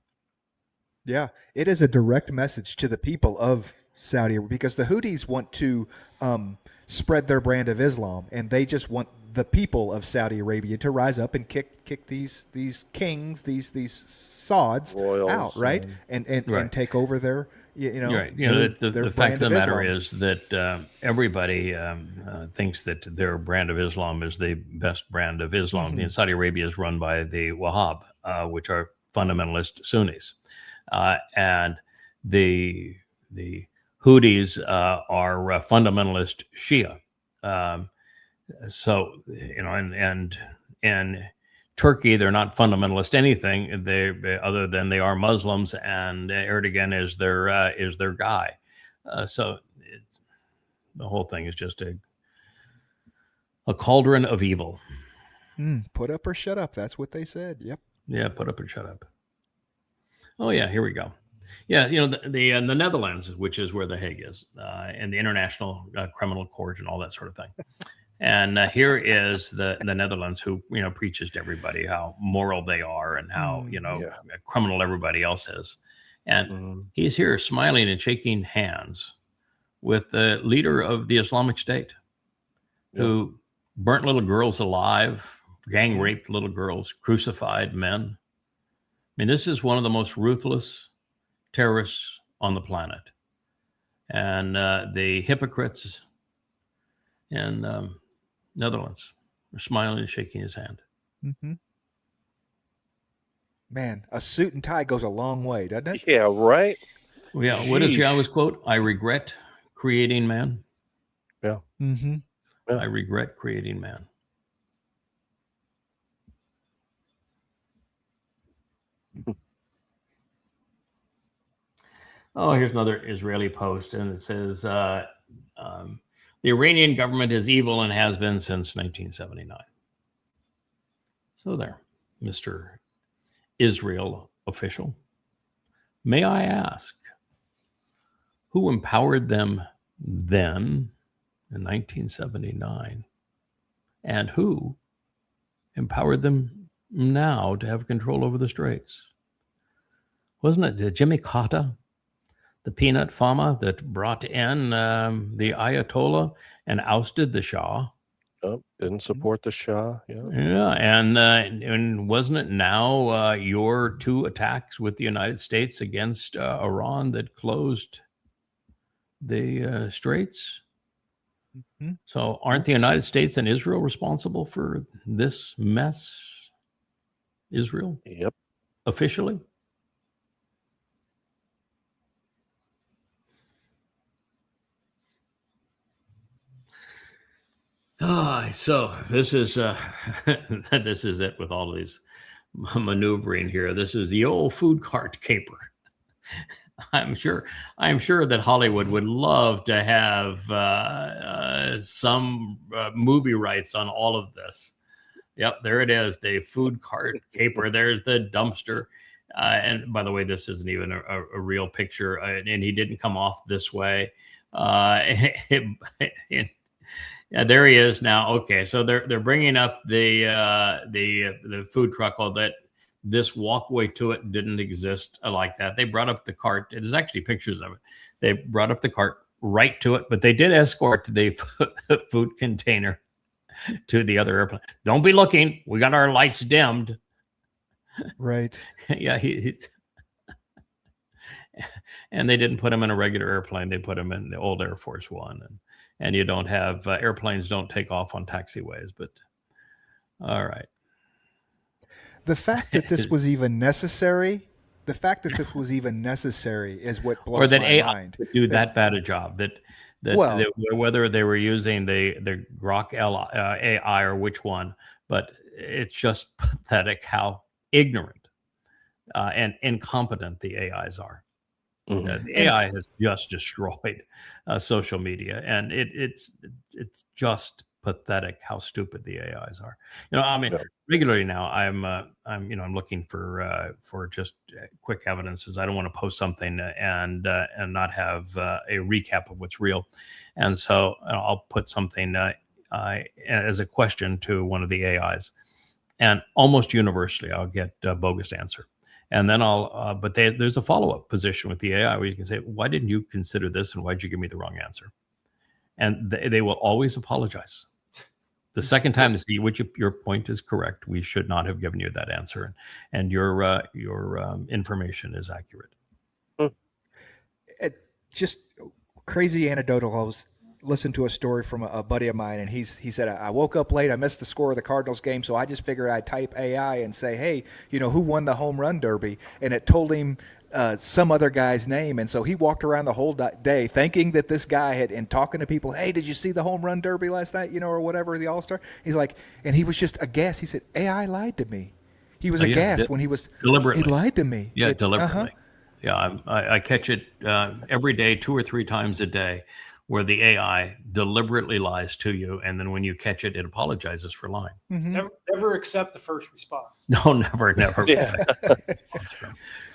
Yeah, it is a direct message to the people of Saudi Arabia, because the Houthis want to spread their brand of Islam, and they just want the people of Saudi Arabia to rise up and kick these kings, these sods Royals, out, right? And Right. take over their Right. their The fact brand of the of matter Islam. is that everybody thinks that their brand of Islam is the best brand of Islam. Mhm. Saudi Arabia is run by the Wahhab, which are fundamentalist Sunnis, and the Houthis are fundamentalist Shia. So and Turkey, they're not fundamentalist anything. They other than they are Muslims, and Erdogan is their guy. So the whole thing is just a cauldron of evil. Put up or shut up. That's what they said. Yep. Yeah, put up and shut up. Oh yeah, here we go. Yeah, the Netherlands, which is where the Hague is, and the International Criminal Court and all that sort of thing. And here is the Netherlands, who preaches to everybody how moral they are and how criminal everybody else is. And he's here smiling and shaking hands with the leader of the Islamic State, who burnt little girls alive, gang raped little girls, crucified men. I mean, this is one of the most ruthless terrorists on the planet. And the hypocrites in Netherlands are smiling and shaking his hand. Mm-hmm. Man, a suit and tie goes a long way, doesn't it? Yeah, right. Yeah. What is Yahowah's quote? I regret creating man. Yeah. Mm-hmm. Yeah. I regret creating man. Oh, here's another Israeli post, and it says, the Iranian government is evil and has been since 1979. So there, Mr. Israel official. May I ask, who empowered them then in 1979, and who empowered them now to have control over the straits? Wasn't it Jimmy Carter, the peanut farmer, that brought in the Ayatollah and ousted the Shah? Oh, didn't support the Shah. Yeah. Yeah, and wasn't it now your two attacks with the United States against Iran that closed the straits? Mm-hmm. So aren't the United States and Israel responsible for this mess? Israel? Yep. Officially? So this is this is it with all of these maneuvering here. This is the old food cart caper. I'm sure that Hollywood would love to have some movie rights on all of this. Yep, there it is, the food cart caper. There's the dumpster. And by the way, this isn't even a real picture, and he didn't come off this way. Yeah, there he is now. Okay, so they're bringing up the food truck. All that, this walkway to it didn't exist like that. They brought up the cart. There's actually pictures of it. They brought up the cart right to it, but they did escort the food container to the other airplane. Don't be looking. We got our lights dimmed. Right. Yeah, he's. And they didn't put him in a regular airplane. They put him in the old Air Force One, and you don't have airplanes don't take off on taxiways. But all right. The fact that this was even necessary, is what blows Or that my AI mind. would do that bad a job. That whether they were using the Grok AI or which one, but it's just pathetic how ignorant and incompetent the AIs are. Mhm. The AI has just destroyed social media, and it's just pathetic how stupid the AIs are. I mean, Yeah. regularly now I'm looking for just quick evidences. I don't want to post something and not have a recap of what's real, and so I'll put something as a question to one of the AIs, and almost universally I'll get a bogus answer. And then but there's a follow-up position with the AI where you can say, why didn't you consider this? And why'd you give me the wrong answer? And they will always apologize. The second time, your point is correct. We should not have given you that answer, and your information is accurate. Just crazy anecdotal. I was listening to a story from a buddy of mine, and he said, I woke up late, I missed the score of the Cardinals game, so I just figured I'd type AI and say, hey, who won the home run derby? And it told him some other guy's name, and so he walked around the whole day thinking that this guy and talking to people, hey, did you see the home run derby last night, or whatever, the All-Star? He's like, and he was just aghast. He said, AI lied to me. He was aghast when he was deliberately. He lied to me. Yeah, deliberately. Yeah, I catch it every day, 2 or 3 times a day, where the AI deliberately lies to you, and then when you catch it, it apologizes for lying. Mm-hmm. Never accept the first response. No, never. Yeah.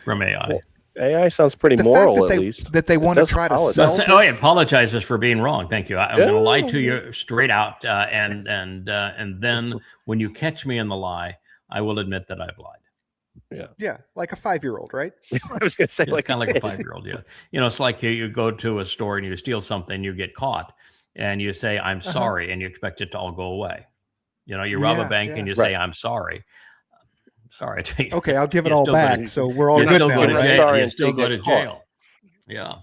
From AI. Well, AI sounds pretty The moral, fact that at they, least. that they want to try to sell this. Oh, it apologizes for being wrong. Thank you. I'm going to lie to you straight out, and then when you catch me in the lie, I will admit that I've lied. Yeah, like a 5-year-old, right? I was going to say, It's kind of like a 5-year-old. Yeah, it's like you go to a store and you steal something, you get caught, and you say I'm sorry, and you expect it to all go away. You rob a bank and you say I'm sorry. Sorry, okay, I'll give it all back. So we're all you good still now, go to right? jail. You still go to jail. Yeah.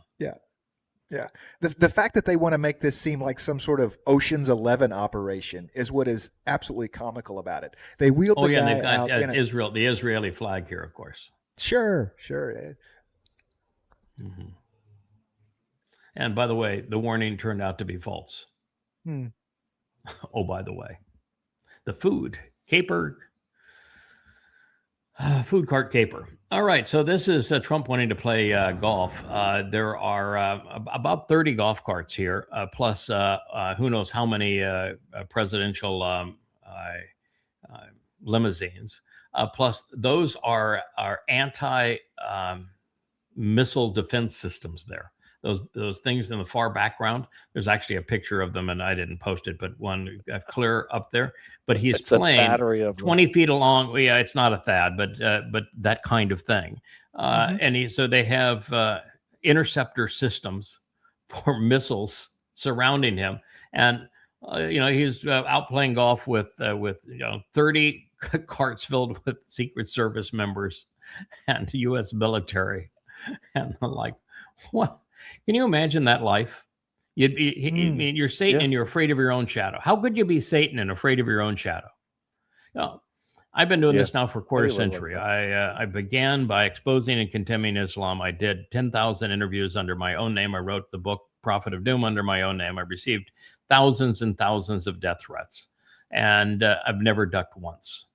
Yeah. The fact that they want to make this seem like some sort of Ocean's 11 operation is what is absolutely comical about it. They wheeled the guy and they've got out the Israeli flag here, of course. Sure. Mm-hmm. And by the way, the warning turned out to be false. Oh, by the way, the food cart caper. All right, so this is Trump wanting to play golf. There are about 30 golf carts here, plus who knows how many presidential limousines. Plus, those are anti-missile defense systems there. Those things in the far background. There's actually a picture of them, and I didn't post it, but one clear up there. But he's playing 20 feet along. Well, yeah, it's not a THAAD, but that kind of thing. And so they have interceptor systems for missiles surrounding him, and he's out playing golf with 30 carts filled with Secret Service members and U.S. military, and I'm like, what? Can you imagine that life? You'd be, you're Satan and you're afraid of your own shadow. How could you be Satan and afraid of your own shadow? I've been doing this now for a quarter century. I began by exposing and condemning Islam. I did 10,000 interviews under my own name. I wrote the book Prophet of Doom under my own name. I received thousands and thousands of death threats, and I've never ducked once.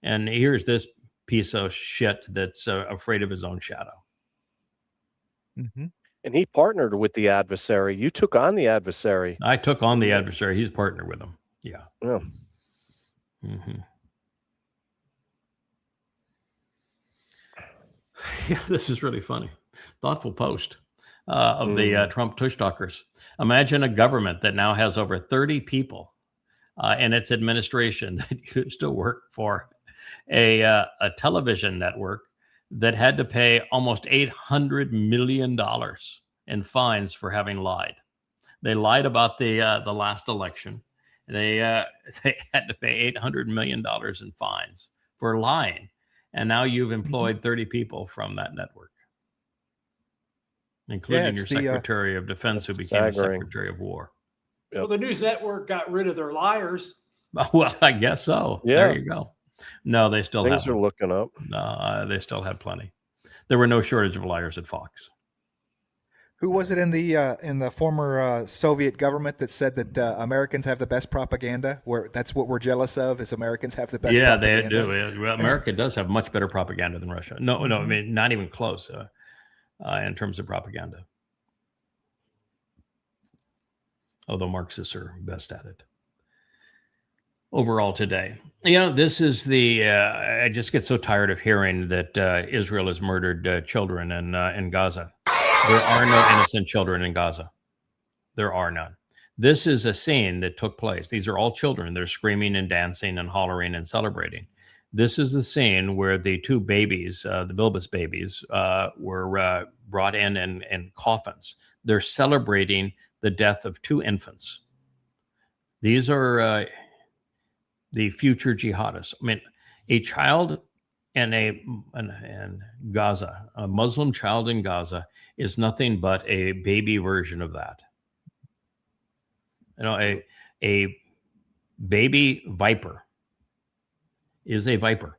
And here's this piece of shit that's afraid of his own shadow. Mm-hmm. And he partnered with the adversary. You took on the adversary. I took on the adversary. He's partnered with him. Yeah. Mm-hmm. Yeah, this is really funny. Thoughtful post of the Trump tush talkers. Imagine a government that now has over 30 people in its administration that used to work for a television network that had to pay almost $800 million in fines for having lied. They lied about the last election. They had to pay $800 million in fines for lying. And now you've employed 30 people from that network, including your Secretary of Defense, who became a Secretary of War. Well, the news network got rid of their liars. Well, I guess so. Yeah. There you go. No, they still have. Things are looking up. No, they still have plenty. There were no shortage of liars at Fox. Who was it in the former Soviet government that said that Americans have the best propaganda? That's what we're jealous of, is Americans have the best propaganda. Yeah, they do. Well, America does have much better propaganda than Russia. No, I mean, not even close in terms of propaganda. Although Marxists are best at it. Overall today, this is I just get so tired of hearing that Israel has murdered children in Gaza. There are no innocent children in Gaza. There are none. This is a scene that took place. These are all children. They're screaming and dancing and hollering and celebrating. This is the scene where the 2 babies, the Bilbis babies, were brought in coffins. They're celebrating the death of 2 infants. These are the future jihadists. I mean, a child in Gaza, a Muslim child in Gaza, is nothing but a baby version of that. You know, a baby viper is a viper.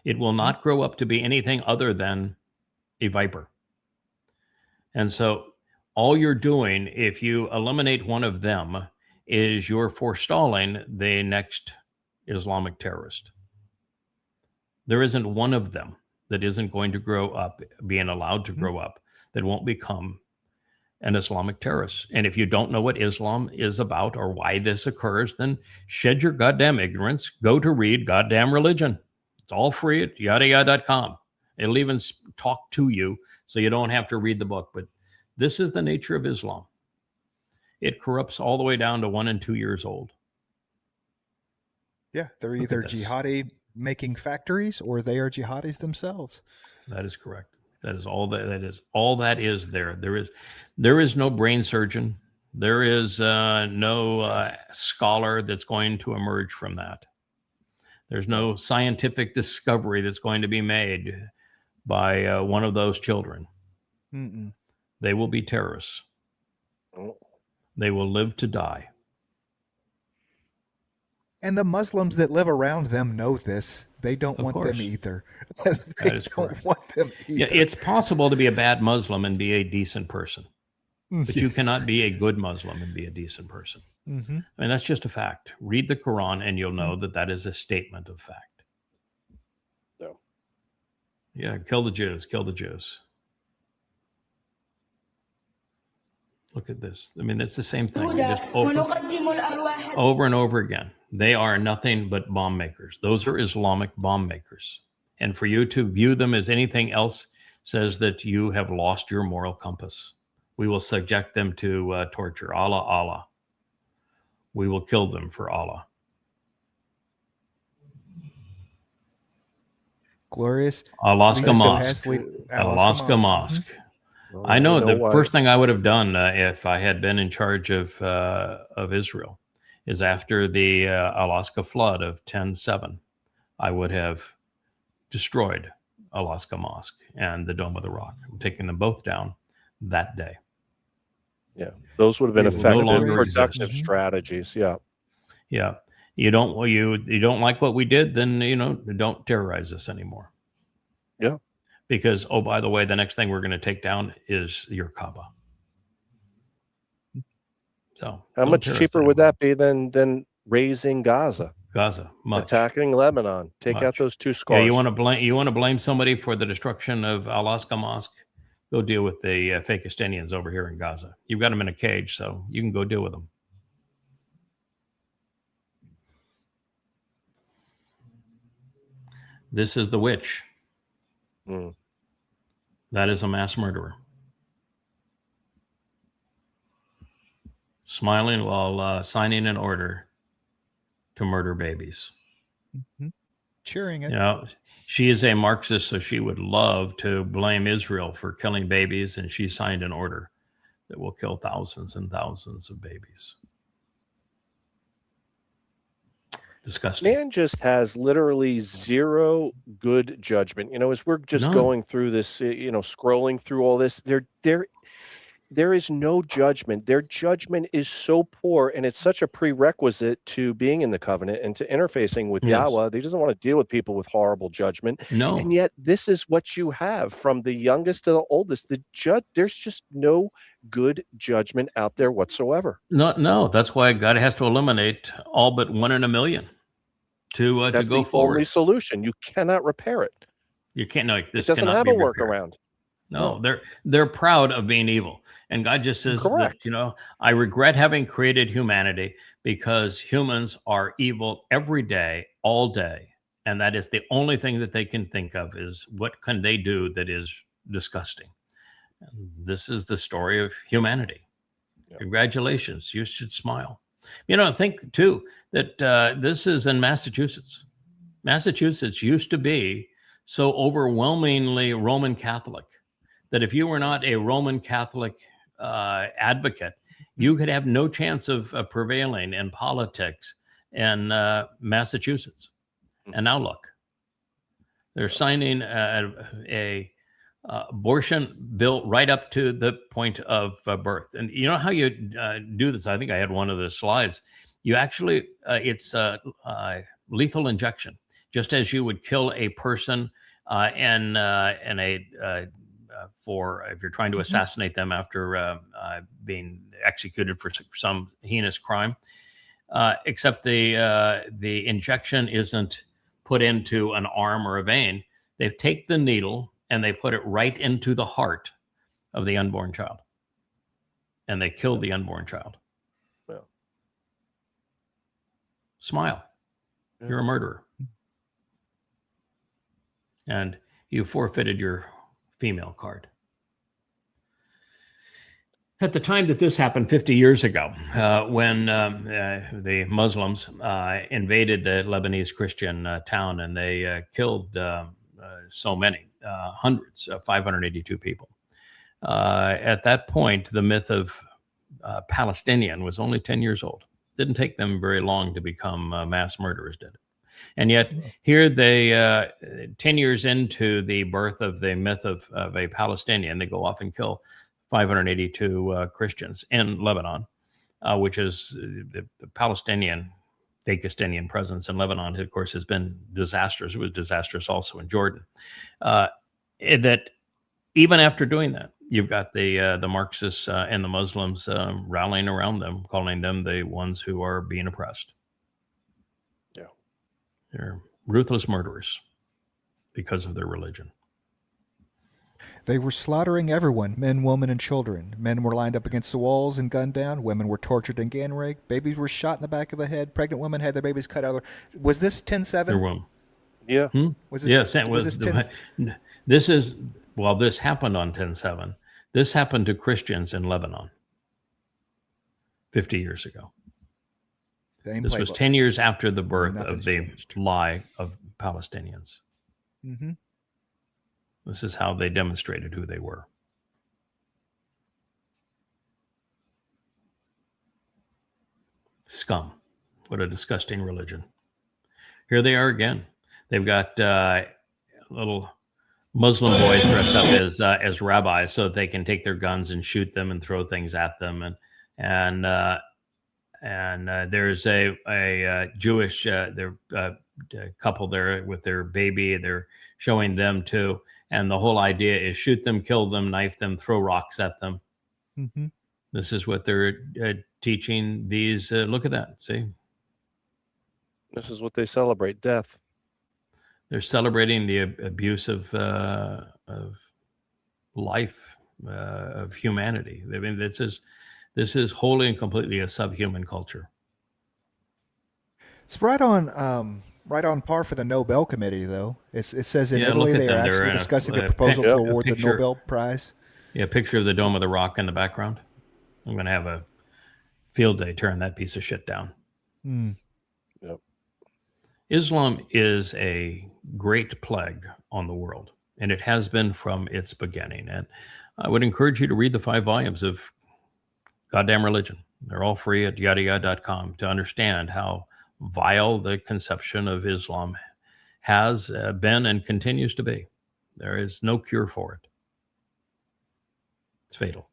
It will not grow up to be anything other than a viper. And so all you're doing, if you eliminate one of them, is you're forestalling the next Islamic terrorist. There isn't one of them that isn't going to grow up, being allowed to grow up, that won't become an Islamic terrorist. And if you don't know what Islam is about or why this occurs, then shed your goddamn ignorance. Go to read goddamn religion. It's all free at yahowah.com. It'll even talk to you so you don't have to read the book. But this is the nature of Islam. It corrupts all the way down to 1 and 2 years old. Yeah, they're either jihadi making factories or they are jihadis themselves. That is correct. That is all that is there. There is no brain surgeon. There is no scholar that's going to emerge from that. There's no scientific discovery that's going to be made by one of those children. Mm-mm. They will be terrorists. They will live to die. And the Muslims that live around them know this. They don't want course. them either. That is correct. Want them either. Yeah, it's possible to be a bad Muslim and be a decent person, but you cannot be a good Muslim and be a decent person. Mm-hmm. I mean, that's just a fact. Read the Quran and you'll know that that is a statement of fact. No. Yeah, kill the Jews, kill the Jews. Look at this. I mean, it's the same thing. Just over and over again. They are nothing but bomb makers. Those are Islamic bomb makers. And for you to view them as anything else says that you have lost your moral compass. We will subject them to torture. Allah, Allah. We will kill them for Allah. Glorious. Alaska Mosque. Alaska Mosque. I know the first thing I would have done if I had been in charge of Israel is after the Alaska flood of 10/7, I would have destroyed Alaska Mosque and the Dome of the Rock. I'm taking them both down that day. Yeah, those would have been effective, productive exist. strategies. Yeah, yeah. You don't like what we did, then don't terrorize us anymore. Yeah. Because, oh, by the way, the next thing we're going to take down is your Kaaba. So, how much cheaper would that be than raising Gaza? Much. Attacking Lebanon, take out those two scars. Yeah, you want to blame somebody for the destruction of Alaska Mosque? Go deal with the Fakistinians over here in Gaza. You've got them in a cage, so you can go deal with them. This is the witch. That is a mass murderer. Smiling while signing an order to murder babies. Mm-hmm. Cheering it. She is a Marxist, so she would love to blame Israel for killing babies, and she signed an order that will kill thousands and thousands of babies. Disgusting. Man just has literally zero good judgment. As we're just going through this, scrolling through all this, there is no judgment. Their judgment is so poor, and it's such a prerequisite to being in the covenant and to interfacing with Yahowah. He doesn't want to deal with people with horrible judgment. No. And yet this is what you have from the youngest to the oldest. There's just no good judgment out there whatsoever. No. That's why God has to eliminate all but 1 in a million to go forward. Only solution. You cannot repair it. You can't. No, this it doesn't have a workaround. No, they're proud of being evil. And God just says that, I regret having created humanity because humans are evil every day, all day. And that is the only thing that they can think of is what can they do that is disgusting. And this is the story of humanity. Yep. Congratulations. You should smile. Think too that this is in Massachusetts. Massachusetts used to be so overwhelmingly Roman Catholic that if you were not a Roman Catholic advocate, you could have no chance of prevailing in politics in Massachusetts. And now look, they're signing a abortion bill right up to the point of birth. And you know how you do this? I think I had one of the slides. You actually, it's lethal injection, just as you would kill a person in a for if you're trying to assassinate them after being executed for some heinous crime. Except the injection isn't put into an arm or a vein. They take the needle and they put it right into the heart of the unborn child. And they kill the unborn child. Yeah. Smile. Yeah. You're a murderer. And you forfeited your female card. At the time that this happened 50 years ago, when the Muslims invaded the Lebanese Christian town and they killed so many, hundreds, 582 people. At that point, the myth of Palestinian was only 10 years old. Didn't take them very long to become mass murderers, did it? And yet here they, 10 years into the birth of the myth of a Palestinian, they go off and kill 582 Christians in Lebanon, which is the Palestinian, Fakistinian presence in Lebanon, of course, has been disastrous. It was disastrous also in Jordan. That even after doing that, you've got the Marxists and the Muslims rallying around them, calling them the ones who are being oppressed. Yeah, they're ruthless murderers because of their religion. They were slaughtering everyone, men, women, and children. Men were lined up against the walls and gunned down. Women were tortured and gang raped. Babies were shot in the back of the head. Pregnant women had their babies cut out. Was this 10-7? Their womb. yeah. Was this, Yes, was this 10? This is, well, this happened on 10/7. This happened to Christians in Lebanon 50 years ago. Same This was playbook. 10 years after the birth Nothing's of the changed. lie of Palestinians. Mm-hmm. This is how they demonstrated who they were. Scum. What a disgusting religion. Here they are again. They've got little Muslim boys dressed up as rabbis so that they can take their guns and shoot them and throw things at them. And there's a Jewish couple there with their baby. They're showing them too. And the whole idea is shoot them, kill them, knife them, throw rocks at them. Mm-hmm. This is what they're teaching these. Look at that. See? This is what they celebrate, death. They're celebrating the abuse of life, of humanity. I mean, this is wholly and completely a subhuman culture. It's right on par for the Nobel Committee, though. It says in Italy look at they are them. They're actually in discussing a the proposal to award the picture. Nobel Prize. Yeah, a picture of the Dome of the Rock in the background. I'm going to have a field day tearing that piece of shit down. Mm. Yep. Islam is a great plague on the world, and it has been from its beginning. And I would encourage you to read the 5 volumes of Goddamn Religion. They're all free at yahowah.com to understand how vile the conception of Islam has been and continues to be. There is no cure for it. It's fatal.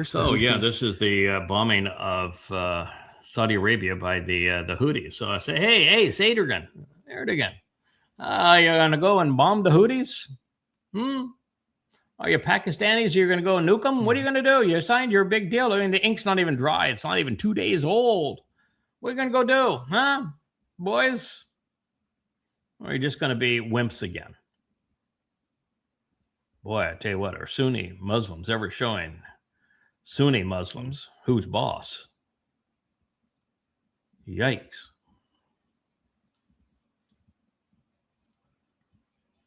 So yeah, this is the bombing of Saudi Arabia by the Houthis. So I say, hey, Erdogan, you're gonna go and bomb the Houthis? Are you Pakistanis? You're gonna go and nuke them? What are you gonna do? You signed your big deal. I mean, the ink's not even dry. It's not even 2 days old. What are you gonna go do, huh, boys? Or are you just gonna be wimps again? Boy, I tell you what, are Sunni Muslims ever showing Sunni Muslims who's boss? Yikes.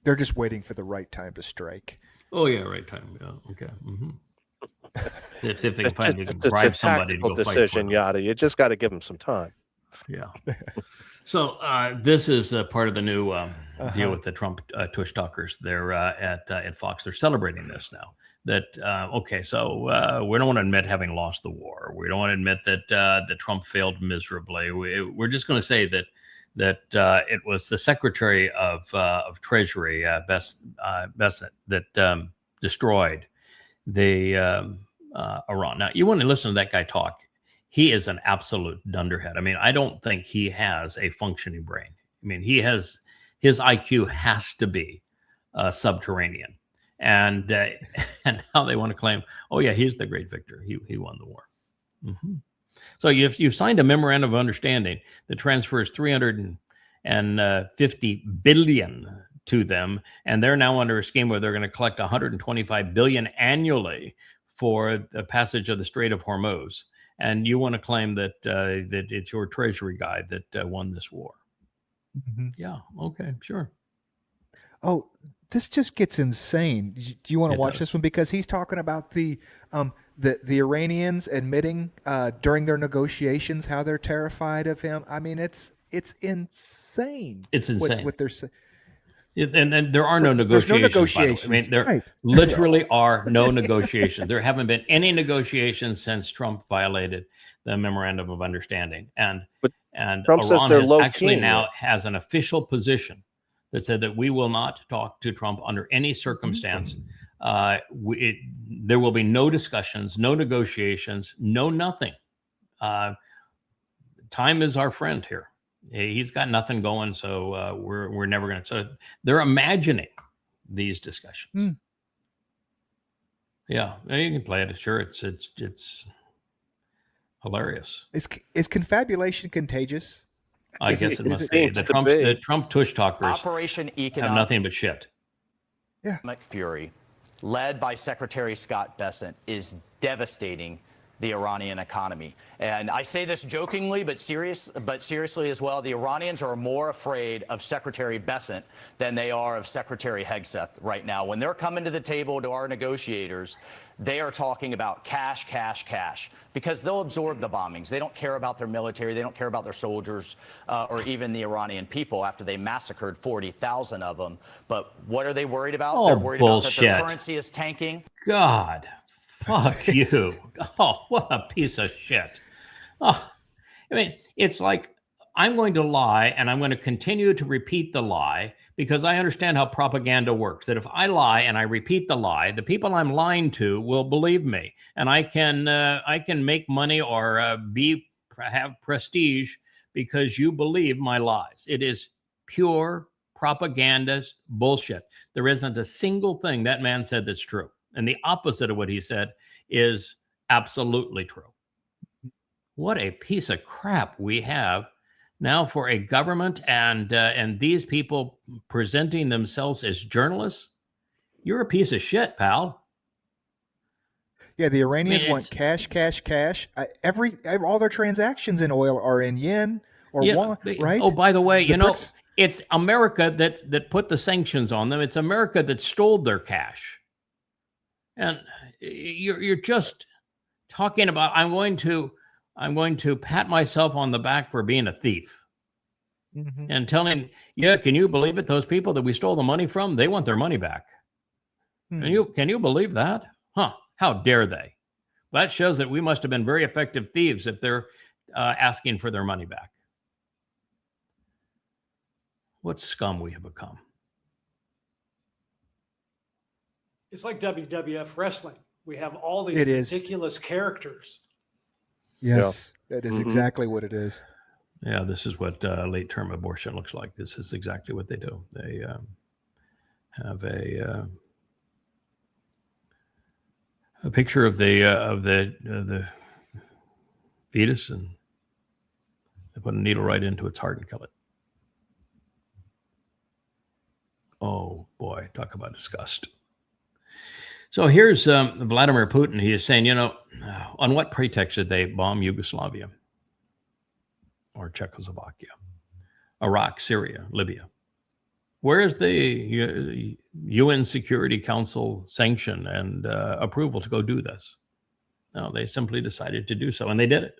They're just waiting for the right time to strike. Oh, yeah, right time. Yeah, okay. Mm-hmm. If they can find, they can It's a bribe somebody to tactical go fight for decision, them. Yada. You just got to give them some time. Yeah. So this is part of the new deal Uh-huh. with the Trump tush talkers. They're at Fox. They're celebrating this now. That okay, so we don't want to admit having lost the war. We don't want to admit that Trump failed miserably. We're just going to say that it was the Secretary of Treasury, Bessent, that destroyed the Iran. Now, you want to listen to that guy talk. He is an absolute dunderhead. I mean, I don't think he has a functioning brain. I mean, his IQ has to be subterranean. And now they want to claim, oh yeah, he's the great victor. He won the war. Mm-hmm. So you've signed a memorandum of understanding that transfers $350 billion to them, and they're now under a scheme where they're going to collect $125 billion annually for the passage of the Strait of Hormuz. And you want to claim that that it's your Treasury guy that won this war? Mm-hmm. Yeah. Okay. Sure. Oh, this just gets insane. Do you want to It watch does. this one? Because he's talking about the Iranians admitting during their negotiations how they're terrified of him. I mean, it's insane. It's insane. What they're saying. And there are no There's no negotiations. By the way. negotiations. I mean, there Right. literally are no negotiations. There haven't been any negotiations since Trump violated the memorandum of understanding. And Trump says Iran they're has low actually key. now has an official position that said that we will not talk to Trump under any circumstance. There will be no discussions, no negotiations, no nothing. Time is our friend here. He's got nothing going, so we're never going to. So they're imagining these discussions. Mm. Yeah, you can play it. Sure, it's hilarious. Is confabulation contagious? I Is guess it- it is must it- be. seems to The Trump tush talkers Operation have Economic nothing but shit. Fury, led by Secretary Scott Bessent, is devastating the Iranian economy. And I say this jokingly, but seriously as well. The Iranians are more afraid of Secretary Bessent than they are of Secretary Hegseth right now. When they're coming to the table to our negotiators, they are talking about cash, cash, cash, because they'll absorb the bombings. They don't care about their military. They don't care about their soldiers or even the Iranian people after they massacred 40,000 of them. But what are they worried about? Oh, They're worried about that bullshit. their currency is tanking. God, fuck you. Oh, what a piece of shit. Oh, I mean, it's like I'm going to lie and I'm going to continue to repeat the lie because I understand how propaganda works. That if I lie and I repeat the lie, the people I'm lying to will believe me, and I can make money or have prestige because you believe my lies. It is pure propagandist bullshit. There isn't a single thing that man said that's true. And the opposite of what he said is absolutely true. What a piece of crap we have now for a government and these people presenting themselves as journalists. You're a piece of shit, pal. Yeah, the Iranians I mean, want cash, cash, cash. All their transactions in oil are in yen or yuan, right? Oh, by the way, The BRICS it's America that put the sanctions on them. It's America that stole their cash. And you're just talking about I'm going to pat myself on the back for being a thief. Mhm. And telling, yeah, can you believe it? Those people that we stole the money from, they want their money back. Can you believe that? Huh? How dare they? That shows that we must have been very effective thieves if they're asking for their money back. What scum we have become. It's like WWF wrestling. We have all these It is. ridiculous characters. Yes, that is Mhm. exactly what it is. Yeah, this is what late-term abortion looks like. This is exactly what they do. They have a picture of the fetus, and they put a needle right into its heart and kill it. Oh boy, talk about disgust. So here's Vladimir Putin. He is saying, on what pretext did they bomb Yugoslavia or Czechoslovakia, Iraq, Syria, Libya? Where is the UN Security Council sanction and approval to go do this? No, they simply decided to do so, and they did it.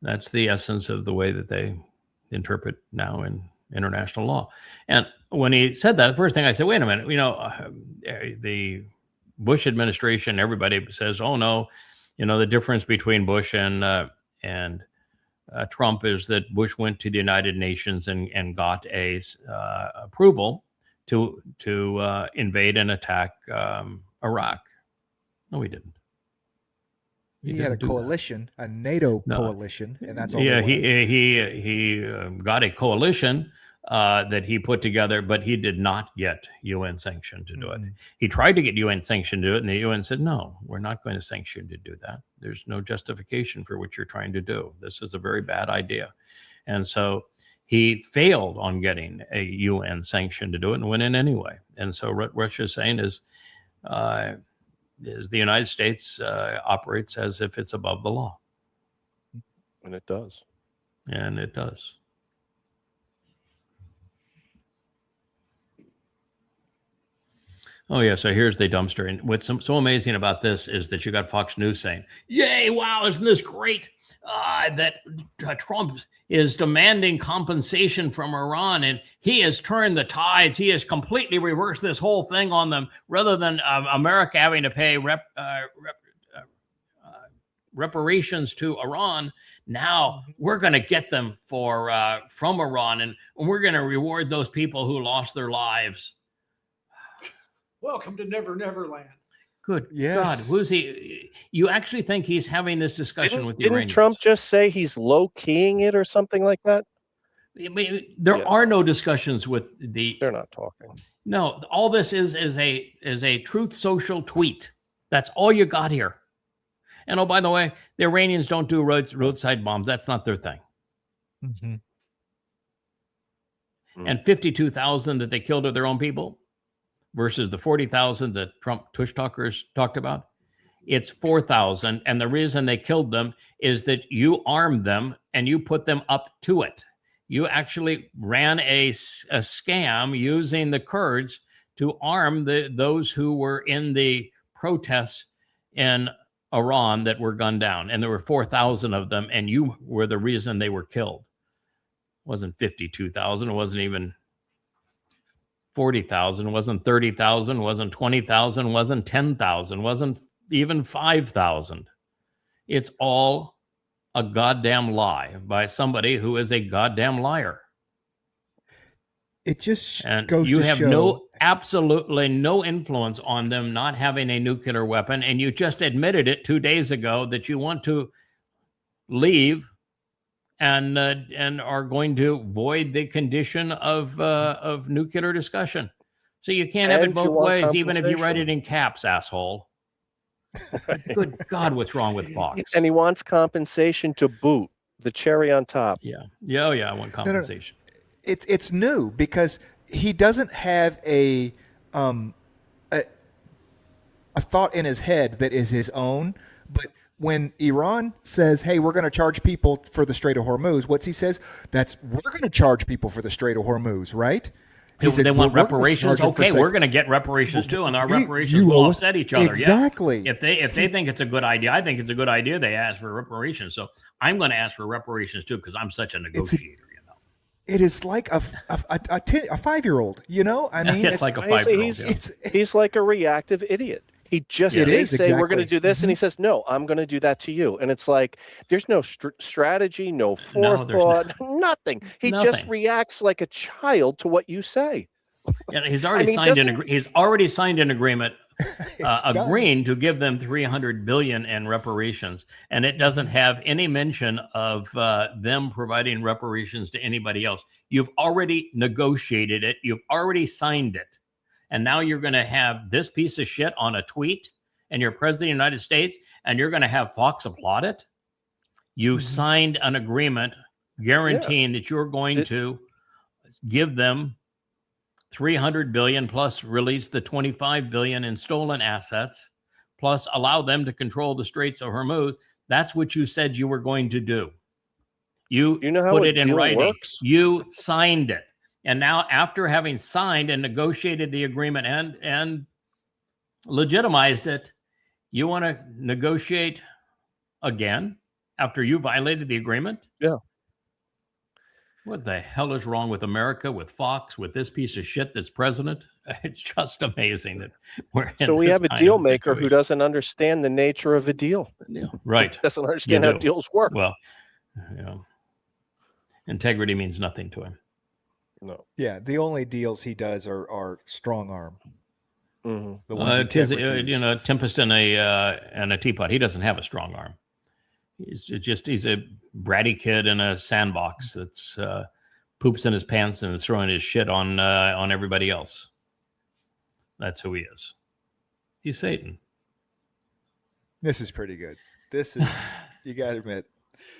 That's the essence of the way that they interpret now in international law. And when he said that, the first thing I said, wait a minute, the Bush administration, everybody says, oh no, the difference between Bush and Trump is that Bush went to the United Nations and got a approval to invade and attack Iraq. No, he didn't. He had a coalition, a NATO coalition, and that's all. Yeah, he got a coalition that he put together, but he did not get UN sanction to do it. He tried to get UN sanction to do it, and the UN said, no, we're not going to sanction to do that. There's no justification for what you're trying to do. This is a very bad idea. And so he failed on getting a UN sanction to do it and went in anyway. And so what Russia's saying is the United States operates as if it's above the law. And it does. And it does. Oh, yeah. So here's the dumpster. And what's so amazing about this is that you got Fox News saying, yay, wow, isn't this great that Trump is demanding compensation from Iran and he has turned the tides. He has completely reversed this whole thing on them rather than America having to pay reparations to Iran. Now we're going to get them from Iran and we're going to reward those people who lost their lives. Welcome to Never Never Land. Good Yes. God, who's he? You actually think he's having this discussion with the Iranians? Didn't Trump just say he's low-keying it or something like that? There are no discussions with the. They're not talking. No, all this is a Truth Social tweet. That's all you got here. And oh, by the way, the Iranians don't do roadside bombs. That's not their thing. And 52,000 that they killed of their own people versus the 40,000 that Trump tush talkers talked about. It's 4,000. And the reason they killed them is that you armed them and you put them up to it. You actually ran a scam using the Kurds to arm those who were in the protests in Iran that were gunned down. And there were 4,000 of them. And you were the reason they were killed. It wasn't 52,000. It wasn't even 40,000, wasn't 30,000, wasn't 20,000, wasn't 10,000, wasn't even 5,000. It's all a goddamn lie by somebody who is a goddamn liar. It just And goes you to have show absolutely no influence on them not having a nuclear weapon. And you just admitted it 2 days ago that you want to leave and are going to void the condition of nuclear discussion. So you can't have it And you both want ways, even if you write it compensation. in caps, asshole. Good God, what's wrong with Fox? And he wants compensation to boot, the cherry on top. Yeah, I want compensation. it's new because he doesn't have a thought in his head that is his own. But when Iran says, hey, we're going to charge people for the Strait of Hormuz, what's he says? We're going to charge people for the Strait of Hormuz, right? He said, They want "We're gonna reparations. charge them for Okay, safe-" we're going to get reparations too, and our You- reparations you will will- offset each other. Exactly. Yeah. If they think it's a good idea, I think it's a good idea. They ask for reparations, so I'm going to ask for reparations too because I'm such a negotiator. It is like a 5-year-old, I mean, It's like a Honestly, 5-year-old. he's like a reactive idiot. He just It they is, say we're going to exactly. do this, and he says no, I'm going to do that to you, and it's like there's no strategy, no No, there's forethought, nothing. He just Nothing. reacts like a child to what you say. Yeah, he's already mean, signed doesn't- he's already signed an agreement It's done. agreeing to give them $300 billion in reparations, and it doesn't have any mention of them providing reparations to anybody else. You've already negotiated it. You've already signed it, and now you're going to have this piece of shit on a tweet, and you're president of the United States, and you're going to have Fox applaud it. You signed an agreement guaranteeing that you're going to give them $300 billion plus release the $25 billion in stolen assets, plus allow them to control the Straits of Hormuz. That's what you said you were going to do. You know how put a it in deal writing. works? You signed it. And now after having signed and negotiated the agreement and legitimized it, you want to negotiate again after you violated the agreement? Yeah. What the hell is wrong with America, with Fox, with this piece of shit that's president? It's just amazing that we're in So we this have a kind deal of maker who situation. doesn't understand the nature of a deal. Yeah, right. Doesn't understand how do. deals work. Well, integrity means nothing to him. No. Yeah, the only deals he does are strong arm. Mm-hmm. The ones you can't refuse. Tempest in a teapot. He doesn't have a strong arm. He's a bratty kid in a sandbox that's poops in his pants and is throwing his shit on everybody else. That's who he is. He's Satan. This is pretty good. This is, you got to admit,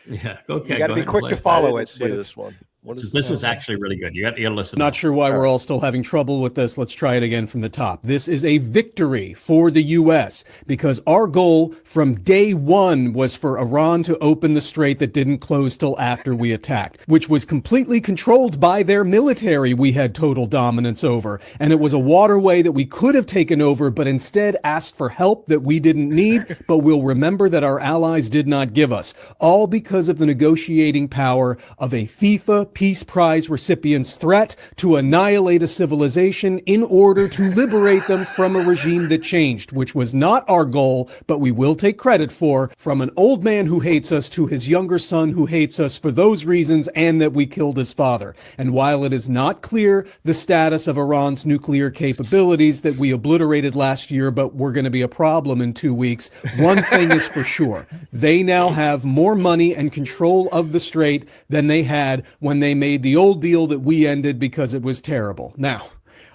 Yeah, you got to be quick to follow it. But this one. What is This is actually really good. You got to listen. Not sure why we're all still having trouble with this. Let's try it again from the top. This is a victory for the U.S. because our goal from day one was for Iran to open the strait that didn't close till after we attacked, which was completely controlled by their military we had total dominance over. And it was a waterway that we could have taken over, but instead asked for help that we didn't need, but we'll remember that our allies did not give us. All because of the negotiating power of a FIFA Peace Prize recipient's threat to annihilate a civilization in order to liberate them from a regime that changed, which was not our goal, but we will take credit for, from an old man who hates us to his younger son who hates us for those reasons and that we killed his father. And while it is not clear the status of Iran's nuclear capabilities that we obliterated last year, but we're going to be a problem in 2 weeks, one thing is for sure. They now have more money and control of the strait than they had when they made the old deal that we ended because it was terrible. Now,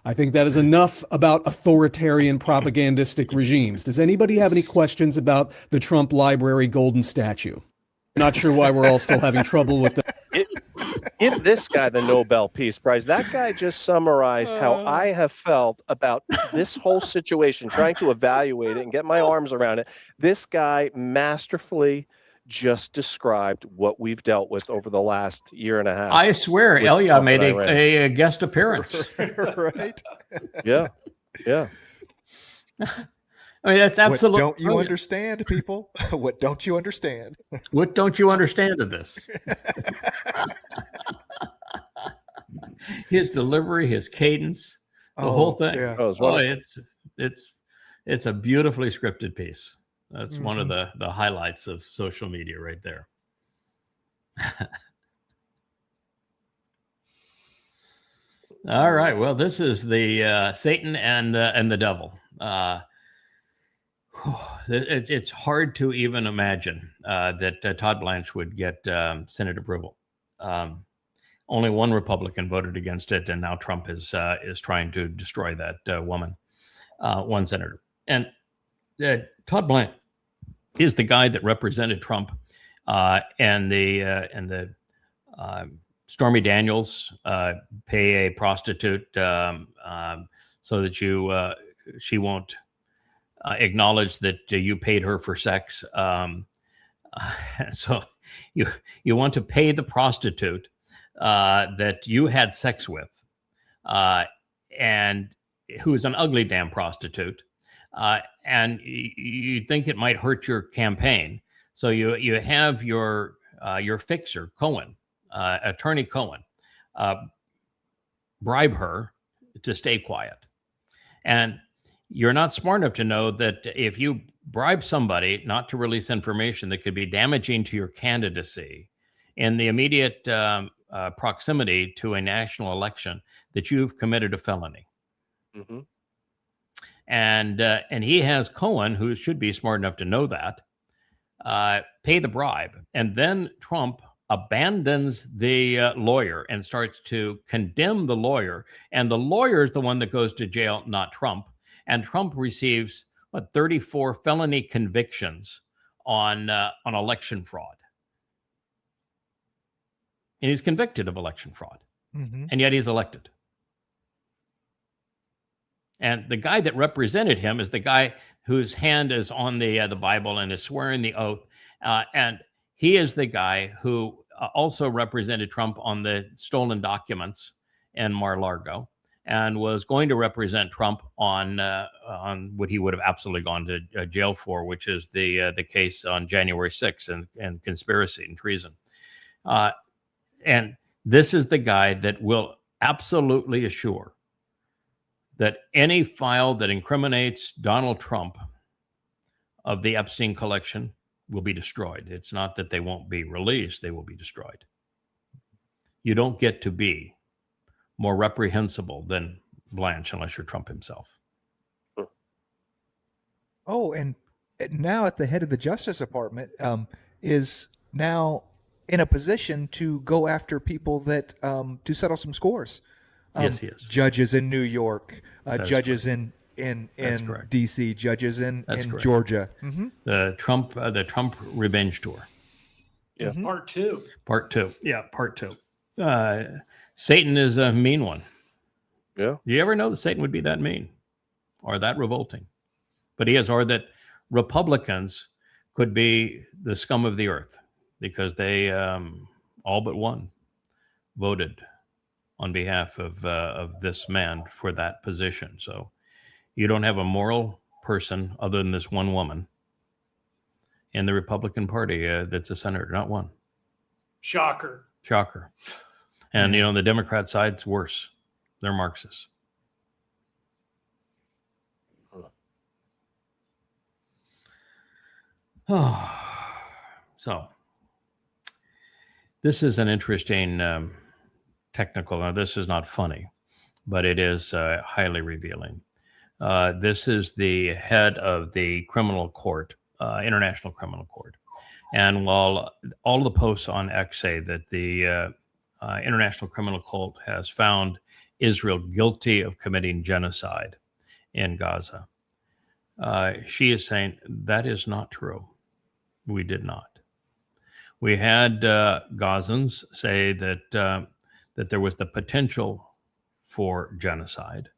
I think that is enough about authoritarian propagandistic regimes. Does anybody have any questions about the Trump Library golden statue? Not sure why we're all still having trouble with that. Give this guy the Nobel Peace Prize. That guy just summarized how I have felt about this whole situation, trying to evaluate it and get my arms around it. This guy masterfully just described what we've dealt with over the last year and a half. I swear, Elia made a guest appearance. right? Yeah. I mean, that's absolutely. What don't you understand, people? What don't you understand? What don't you understand of this? His delivery, his cadence, the whole thing. Yeah. It's a beautifully scripted piece. That's one of the highlights of social media right there. All right. Well, this is the Satan and the devil. It's hard to even imagine that Todd Blanche would get Senate approval. Only one Republican voted against it, and now Trump is trying to destroy that woman, one senator. And Todd Blanche is the guy that represented Trump and the Stormy Daniels pay a prostitute so that she won't acknowledge that you paid her for sex. So you want to pay the prostitute that you had sex with, and who is an ugly damn prostitute. And you think it might hurt your campaign. So you have your fixer, Cohen, Attorney Cohen, bribe her to stay quiet. And you're not smart enough to know that if you bribe somebody not to release information that could be damaging to your candidacy in the immediate proximity to a national election, that you've committed a felony. Mm-hmm. And he has Cohen, who should be smart enough to know that, pay the bribe. And then Trump abandons the lawyer and starts to condemn the lawyer. And the lawyer is the one that goes to jail, not Trump. And Trump receives 34 felony convictions on election fraud. And he's convicted of election fraud. Mm-hmm. And yet he's elected. And the guy that represented him is the guy whose hand is on the Bible and is swearing the oath. And he is the guy who also represented Trump on the stolen documents in Mar-a-Lago, and was going to represent Trump on what he would have absolutely gone to jail for, which is the case on January 6th and conspiracy and treason. And This is the guy that will absolutely assure that any file that incriminates Donald Trump of the Epstein collection will be destroyed. It's not that they won't be released, they will be destroyed. You don't get to be more reprehensible than Blanche unless you're Trump himself. Oh, and now at the head of the Justice Department is now in a position to go after people that to settle some scores. Yes, he is. Judges in New York, judges correct. in correct. D.C., judges in correct. Georgia. The Trump revenge tour. Yeah. Part two. Part two. Yeah, part two. Satan is a mean one. Yeah. You ever know that Satan would be that mean or that revolting? But he is, or that Republicans could be the scum of the earth because they all but one voted on behalf of this man for that position. So you don't have a moral person other than this one woman in the Republican Party that's a senator, not one. Shocker. And, you know, the Democrat side's worse. They're Marxists. So this is an interesting technical. Now, this is not funny, but it is highly revealing. This is the head of the criminal court, International Criminal Court. And while all the posts on X say that the International Criminal Court has found Israel guilty of committing genocide in Gaza, she is saying that is not true. We did not. We had Gazans say that that there was the potential for genocide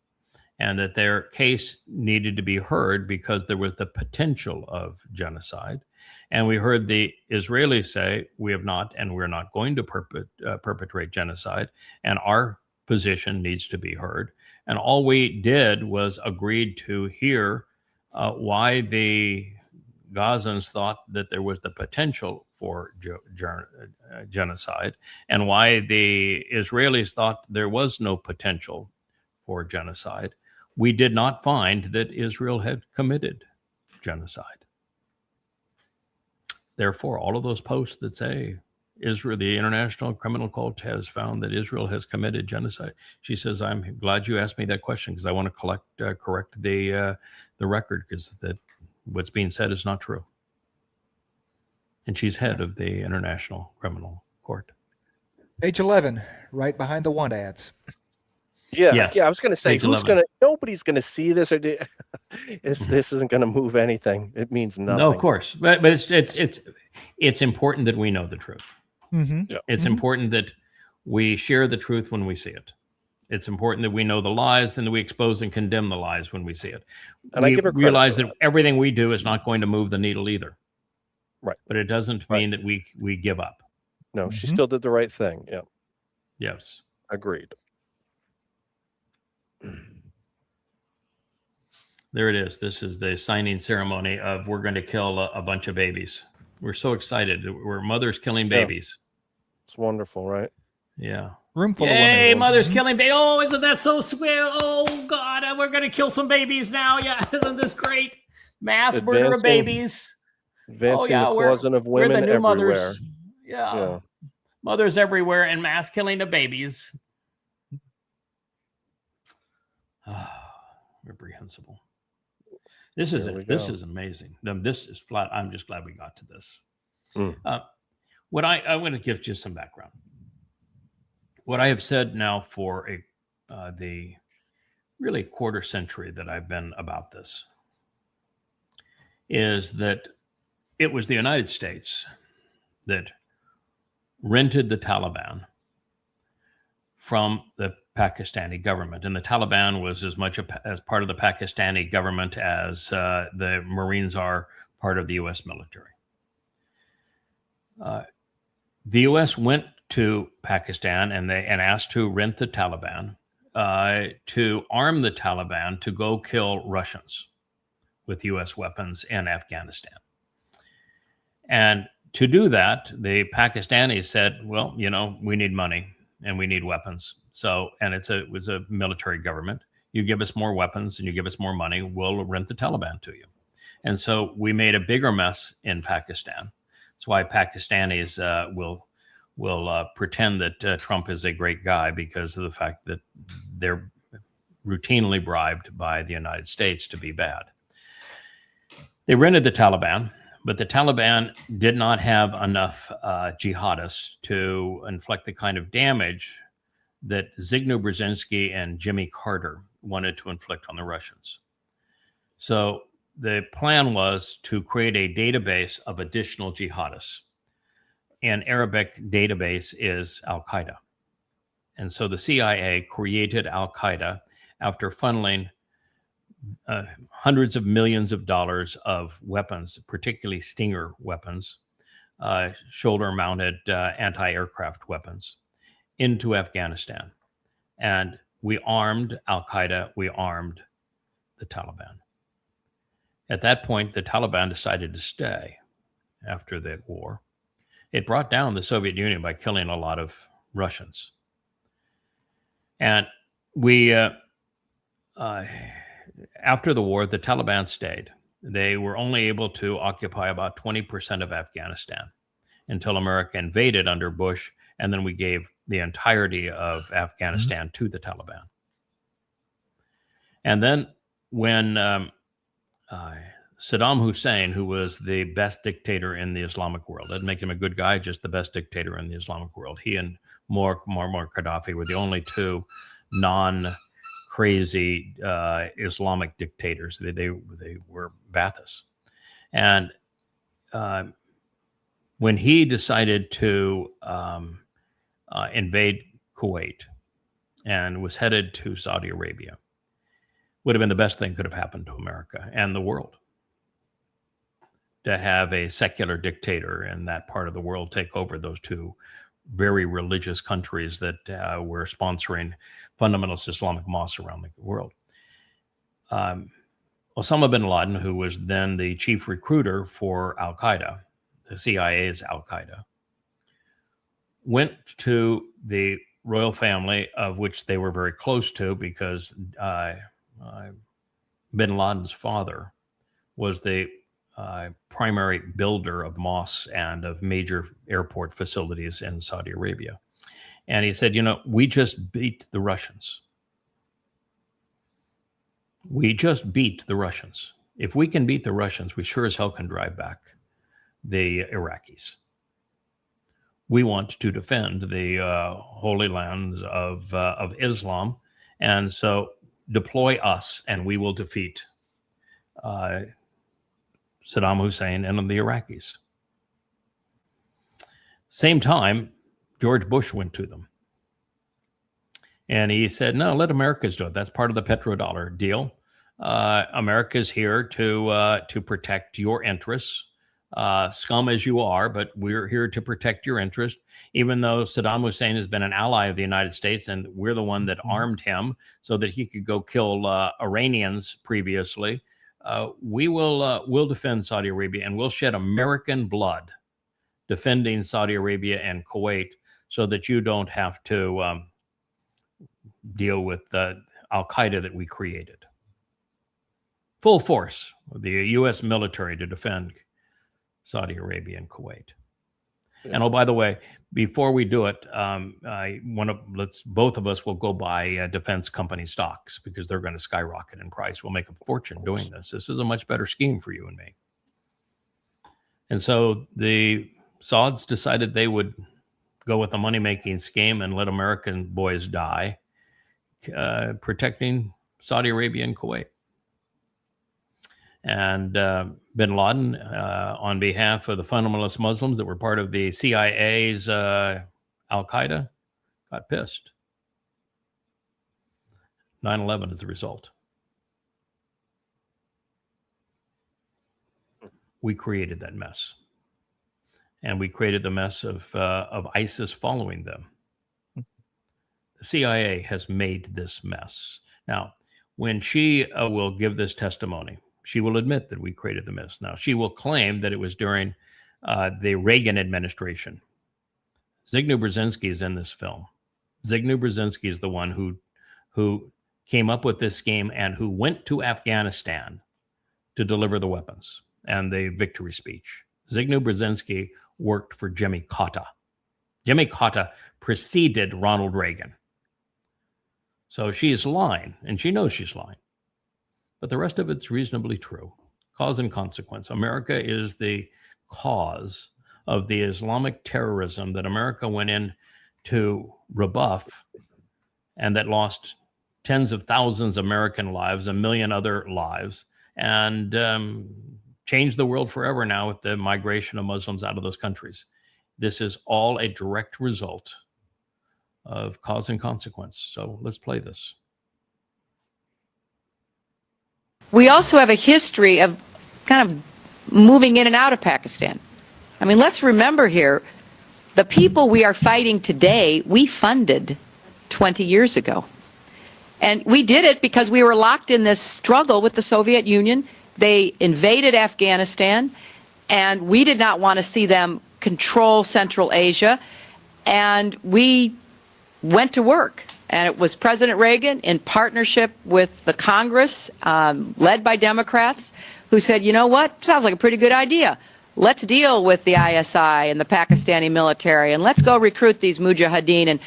and that their case needed to be heard because there was the potential of genocide. And we heard the Israelis say, we have not, and we're not going to perpetrate genocide, and our position needs to be heard. And all we did was agreed to hear why the Gazans thought that there was the potential for genocide and why the Israelis thought there was no potential for genocide. We did not find that Israel had committed genocide. Therefore, all of those posts that say Israel, the International Criminal Court has found that Israel has committed genocide. She says, "I'm glad you asked me that question because I want to correct the record because that what's being said is not true." And she's head of the International Criminal Court. Page 11, right behind the want ads. Yeah, Yes. yeah. I was going to say, Page 11. nobody's going to see this, or this isn't going to move anything. It means nothing. No, of course, but it's important that we know the truth. Mm-hmm. Yeah. It's important that we share the truth when we see it. It's important that we know the lies and that we expose and condemn the lies when we see it. And I we give her credit realize for that everything we do is not going to move the needle either. Right. But it doesn't mean that we give up. No, she still did the right thing. Yeah, Yes. agreed. There it is. This is the signing ceremony of we're going to kill a bunch of babies. We're so excited. We're mothers killing babies. It's wonderful, right? Yeah. Room full of Yay, women. mothers killing babies. Oh, isn't that so sweet? Oh, God, we're going to kill some babies now. Yeah, isn't this great? Mass murder of babies. Advancing the cause of we're women the new everywhere. mothers. Yeah. Yeah. Mothers everywhere and mass killing of babies. Reprehensible. This is amazing. This is flat. I'm just glad we got to this. What I want to give just some background. What I have said now for the really quarter century that I've been about this is that it was the United States that rented the Taliban from the Pakistani government. And the Taliban was as much as part of the Pakistani government as the Marines are part of the U.S. military. The U.S. went to Pakistan and asked to rent the Taliban to arm the Taliban to go kill Russians with U.S. weapons in Afghanistan. And to do that, the Pakistanis said, well, we need money. and we need weapons. So, and it was a military government. You give us more weapons and you give us more money, we'll rent the Taliban to you. And so we made a bigger mess in Pakistan. That's why Pakistanis will pretend that Trump is a great guy, because of the fact that they're routinely bribed by the United States to be bad. They rented the Taliban, but the Taliban did not have enough jihadists to inflict the kind of damage that Zbigniew Brzezinski and Jimmy Carter wanted to inflict on the Russians. So the plan was to create a database of additional jihadists. An Arabic database is Al-Qaeda. And so the CIA created Al-Qaeda after funneling hundreds of millions of dollars of weapons, particularly Stinger weapons, shoulder-mounted anti-aircraft weapons, into Afghanistan. And we armed Al-Qaeda, we armed the Taliban. At that point, the Taliban decided to stay after the war. It brought down the Soviet Union by killing a lot of Russians. And we, after the war, the Taliban stayed. They were only able to occupy about 20% of Afghanistan until America invaded under Bush, and then we gave the entirety of Afghanistan to the Taliban. And then when Saddam Hussein, who was the best dictator in the Islamic world, that'd make him a good guy, just the best dictator in the Islamic world. He and Muammar Gaddafi were the only two non-crazy Islamic dictators. They were Ba'athists. And when he decided to invade Kuwait and was headed to Saudi Arabia, would have been the best thing could have happened to America and the world, to have a secular dictator in that part of the world take over those two very religious countries that were sponsoring fundamentalist Islamic mosques around the world. Osama bin Laden, who was then the chief recruiter for Al-Qaeda, the CIA's Al-Qaeda, went to the royal family, of which they were very close to, because bin Laden's father was the primary builder of mosques and of major airport facilities in Saudi Arabia. And he said, we just beat the Russians. We just beat the Russians. If we can beat the Russians, we sure as hell can drive back the Iraqis. We want to defend the holy lands of Islam. And so deploy us and we will defeat Saddam Hussein and the Iraqis. Same time, George Bush went to them. And he said, no, let Americans do it. That's part of the petrodollar deal. America's here to protect your interests, scum as you are, but we're here to protect your interest, even though Saddam Hussein has been an ally of the United States, and we're the one that armed him so that he could go kill Iranians previously. We'll defend Saudi Arabia, and we'll shed American blood defending Saudi Arabia and Kuwait so that you don't have to deal with the Al-Qaeda that we created. Full force of the U.S. military to defend Saudi Arabia and Kuwait. Yeah. And oh, by the way, before we do it, both of us will go buy defense company stocks, because they're going to skyrocket in price. We'll make a fortune doing this. This is a much better scheme for you and me. And so the Sauds decided they would go with a money-making scheme and let American boys die, protecting Saudi Arabia and Kuwait. And bin Laden, on behalf of the fundamentalist Muslims that were part of the CIA's Al-Qaeda, got pissed. 9/11 is the result. We created that mess. And we created the mess of ISIS following them. The CIA has made this mess. Now, when she will give this testimony, she will admit that we created the mess. Now, she will claim that it was during the Reagan administration. Zbigniew Brzezinski is in this film. Zygmunt Brzezinski is the one who came up with this scheme and who went to Afghanistan to deliver the weapons and the victory speech. Zygmunt Brzezinski worked for Jimmy Carter. Jimmy Carter preceded Ronald Reagan. So she is lying, and she knows she's lying. But the rest of it's reasonably true. Cause and consequence. America is the cause of the Islamic terrorism that America went in to rebuff and that lost tens of thousands of American lives, 1 million other lives, and changed the world forever now with the migration of Muslims out of those countries. This is all a direct result of cause and consequence. So let's play this. We also have a history of kind of moving in and out of Pakistan. I mean, let's remember here, the people we are fighting today, we funded 20 years ago. And we did it because we were locked in this struggle with the Soviet Union. They invaded Afghanistan, and we did not want to see them control Central Asia. And we went to work. And it was President Reagan, in partnership with the Congress, led by Democrats, who said, you know what, sounds like a pretty good idea. Let's deal with the ISI and the Pakistani military, and let's go recruit these mujahideen. And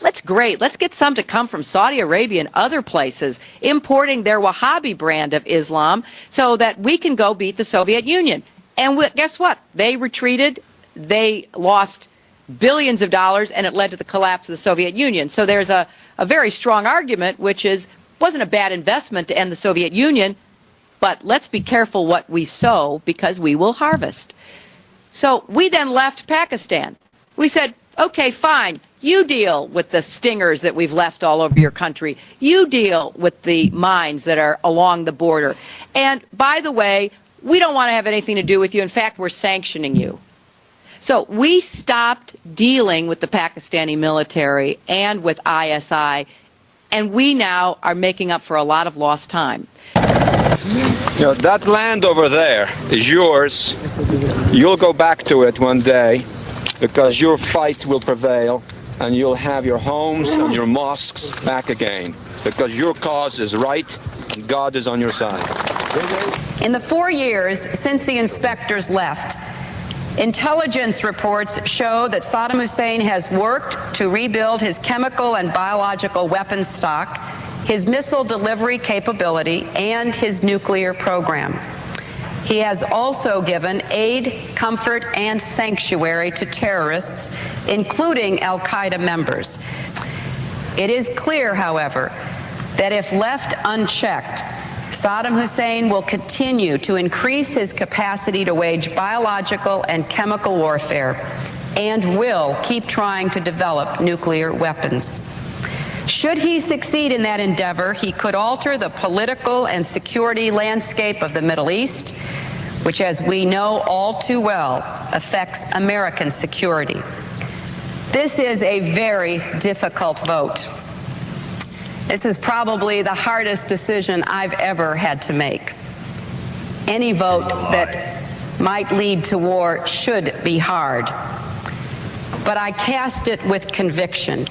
let's get some to come from Saudi Arabia and other places, importing their Wahhabi brand of Islam so that we can go beat the Soviet Union. And guess what? They retreated. They lost billions of dollars, and it led to the collapse of the Soviet Union. So there's a very strong argument, which is, wasn't a bad investment to end the Soviet Union, but let's be careful what we sow because we will harvest. So we then left Pakistan. We said, okay, fine. You deal with the stingers that we've left all over your country. You deal with the mines that are along the border. And by the way, we don't want to have anything to do with you. In fact, we're sanctioning you. So we stopped dealing with the Pakistani military and with ISI, and we now are making up for a lot of lost time. You know, that land over there is yours. You'll go back to it one day because your fight will prevail and you'll have your homes and your mosques back again because your cause is right and God is on your side. In the 4 years since the inspectors left, intelligence reports show that Saddam Hussein has worked to rebuild his chemical and biological weapons stock, his missile delivery capability, and his nuclear program. He has also given aid, comfort, and sanctuary to terrorists, including Al-Qaeda members. It is clear, however, that if left unchecked, Saddam Hussein will continue to increase his capacity to wage biological and chemical warfare and will keep trying to develop nuclear weapons. Should he succeed in that endeavor, he could alter the political and security landscape of the Middle East, which, as we know all too well, affects American security. This is a very difficult vote. This is probably the hardest decision I've ever had to make. Any vote that might lead to war should be hard, but I cast it with conviction.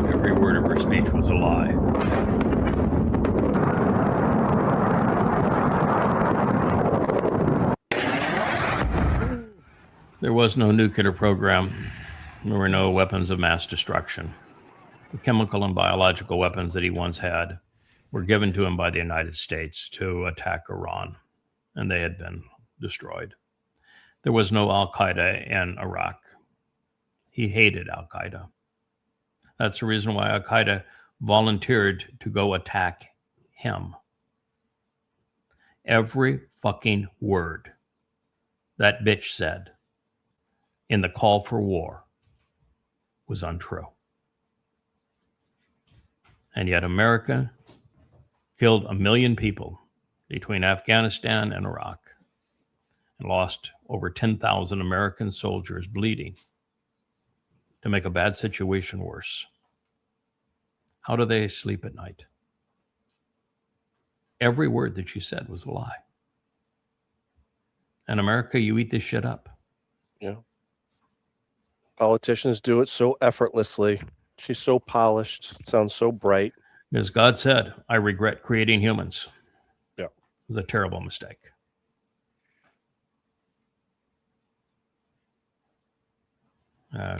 Every word of her speech was a lie. There was no nuclear program. There were no weapons of mass destruction. The chemical and biological weapons that he once had were given to him by the United States to attack Iran, and they had been destroyed. There was no Al-Qaeda in Iraq. He hated Al-Qaeda. That's the reason why Al-Qaeda volunteered to go attack him. Every fucking word that bitch said in the call for war was untrue. And yet America killed 1 million people between Afghanistan and Iraq and lost over 10,000 American soldiers bleeding to make a bad situation worse. How do they sleep at night? Every word that she said was a lie. In America, you eat this shit up. Yeah. Politicians do it so effortlessly. She's so polished, sounds so bright. As God said, I regret creating humans. Yeah. It was a terrible mistake.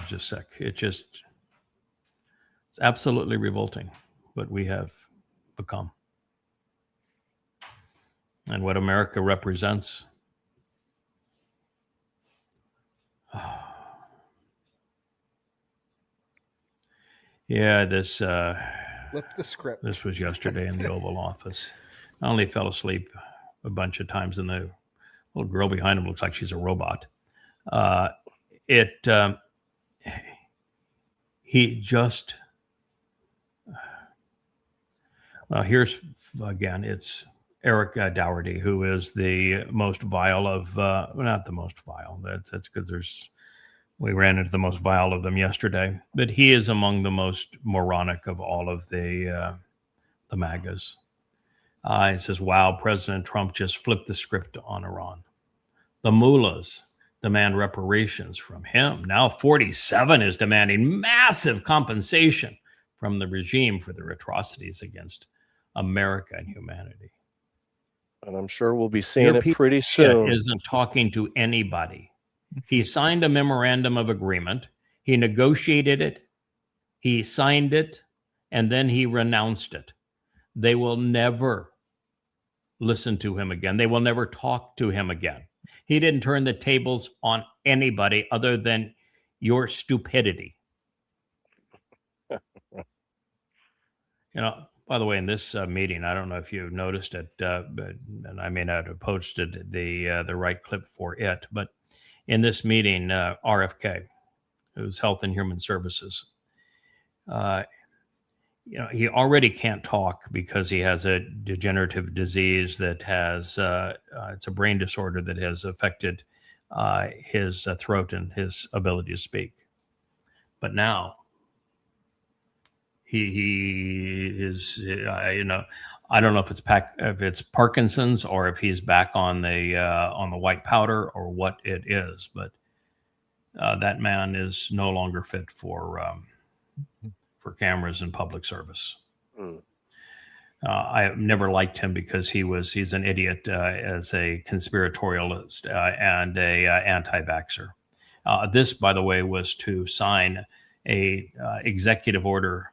Just sick. It's absolutely revolting what we have become and what America represents. Yeah, this Flip the script. This was yesterday in the Oval Office. I only fell asleep a bunch of times, and the little girl behind him looks like she's a robot. He just, well, here's again, it's Eric Dougherty, who is the most vile of, not the most vile, that's because we ran into the most vile of them yesterday, but he is among the most moronic of all of the MAGAs. He says, wow, President Trump just flipped the script on Iran. The mullahs demand reparations from him. Now 47 is demanding massive compensation from the regime for their atrocities against America and humanity. And I'm sure we'll be seeing it pretty soon. Isn't talking to anybody. He signed a memorandum of agreement. He negotiated it. He signed it, and then he renounced it. They will never listen to him again. They will never talk to him again. He didn't turn the tables on anybody other than your stupidity. By the way, in this meeting, I don't know if you've noticed it, and I may not have posted the right clip for it, but in this meeting, RFK, who's Health and Human Services, he already can't talk because he has a degenerative disease that has, it's a brain disorder that has affected his throat and his ability to speak. But now he is, I don't know if it's Parkinson's or if he's back on the white powder or what it is, but that man is no longer fit for cameras and public service. I have never liked him because he's an idiot as a conspiratorialist and a anti-vaxxer. This, by the way, was to sign a executive order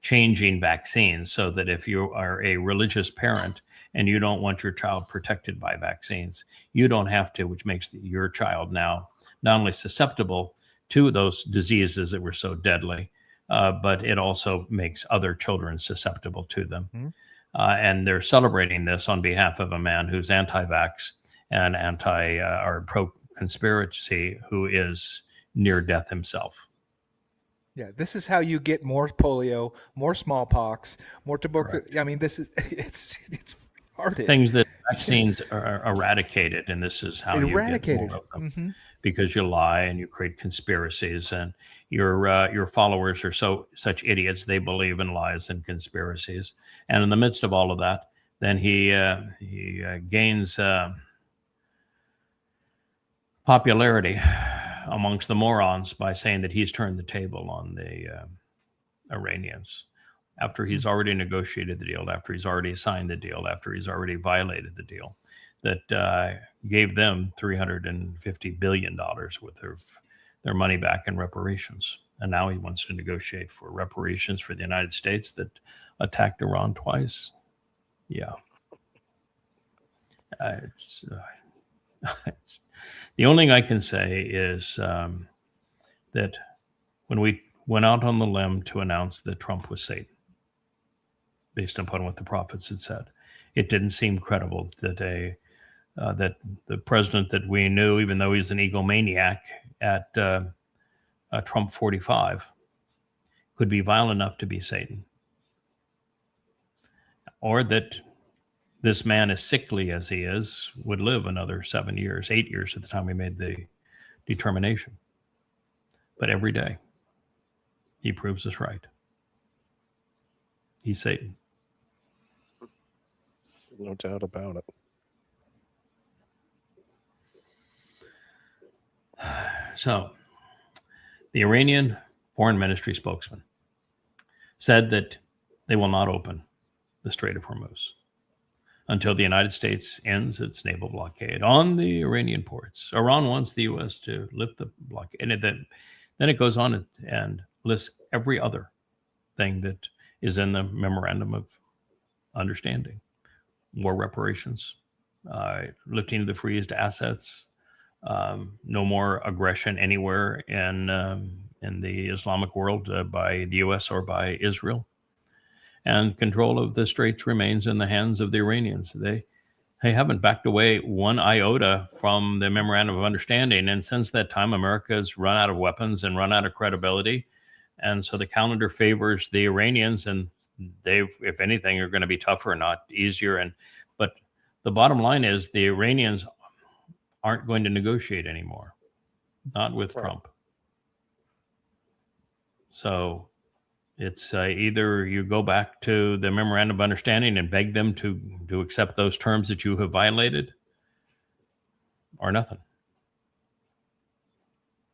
changing vaccines so that if you are a religious parent and you don't want your child protected by vaccines, you don't have to, which makes your child now not only susceptible to those diseases that were so deadly, but it also makes other children susceptible to them. Mm-hmm. And they're celebrating this on behalf of a man who's anti-vax and or pro-conspiracy, who is near death himself. Yeah, this is how you get more polio, more smallpox, more tuberculosis. I mean, this is it's hard. Things that vaccines are eradicated, and this is how you get more of them. Mm-hmm. Because you lie and you create conspiracies, and your followers are such idiots, they believe in lies and conspiracies. And in the midst of all of that, then he gains popularity amongst the morons by saying that he's turned the table on the Iranians after he's already negotiated the deal, after he's already signed the deal, after he's already violated the deal that gave them $350 billion worth of their money back in reparations. And now he wants to negotiate for reparations for the United States that attacked Iran twice. Yeah. It's the only thing I can say is that when we went out on the limb to announce that Trump was Satan, based upon what the prophets had said, it didn't seem credible that that the president that we knew, even though he's an egomaniac at Trump 45, could be vile enough to be Satan, or that this man, as sickly as he is, would live another 7 years, 8 years at the time we made the determination. But every day, he proves us right. He's Satan. No doubt about it. So, the Iranian Foreign Ministry spokesman said that they will not open the Strait of Hormuz until the United States ends its naval blockade on the Iranian ports. Iran wants the U.S. to lift the blockade. And then it goes on and lists every other thing that is in the memorandum of understanding. War reparations, lifting of the freezed assets, no more aggression anywhere in the Islamic world by the U.S. or by Israel. And control of the straits remains in the hands of the Iranians. They haven't backed away one iota from the memorandum of understanding. And since that time, America's run out of weapons and run out of credibility. And so the calendar favors the Iranians, and they, if anything, are going to be tougher, not easier. But the bottom line is the Iranians aren't going to negotiate anymore, not with Trump. So it's either you go back to the memorandum of understanding and beg them to accept those terms that you have violated, or nothing.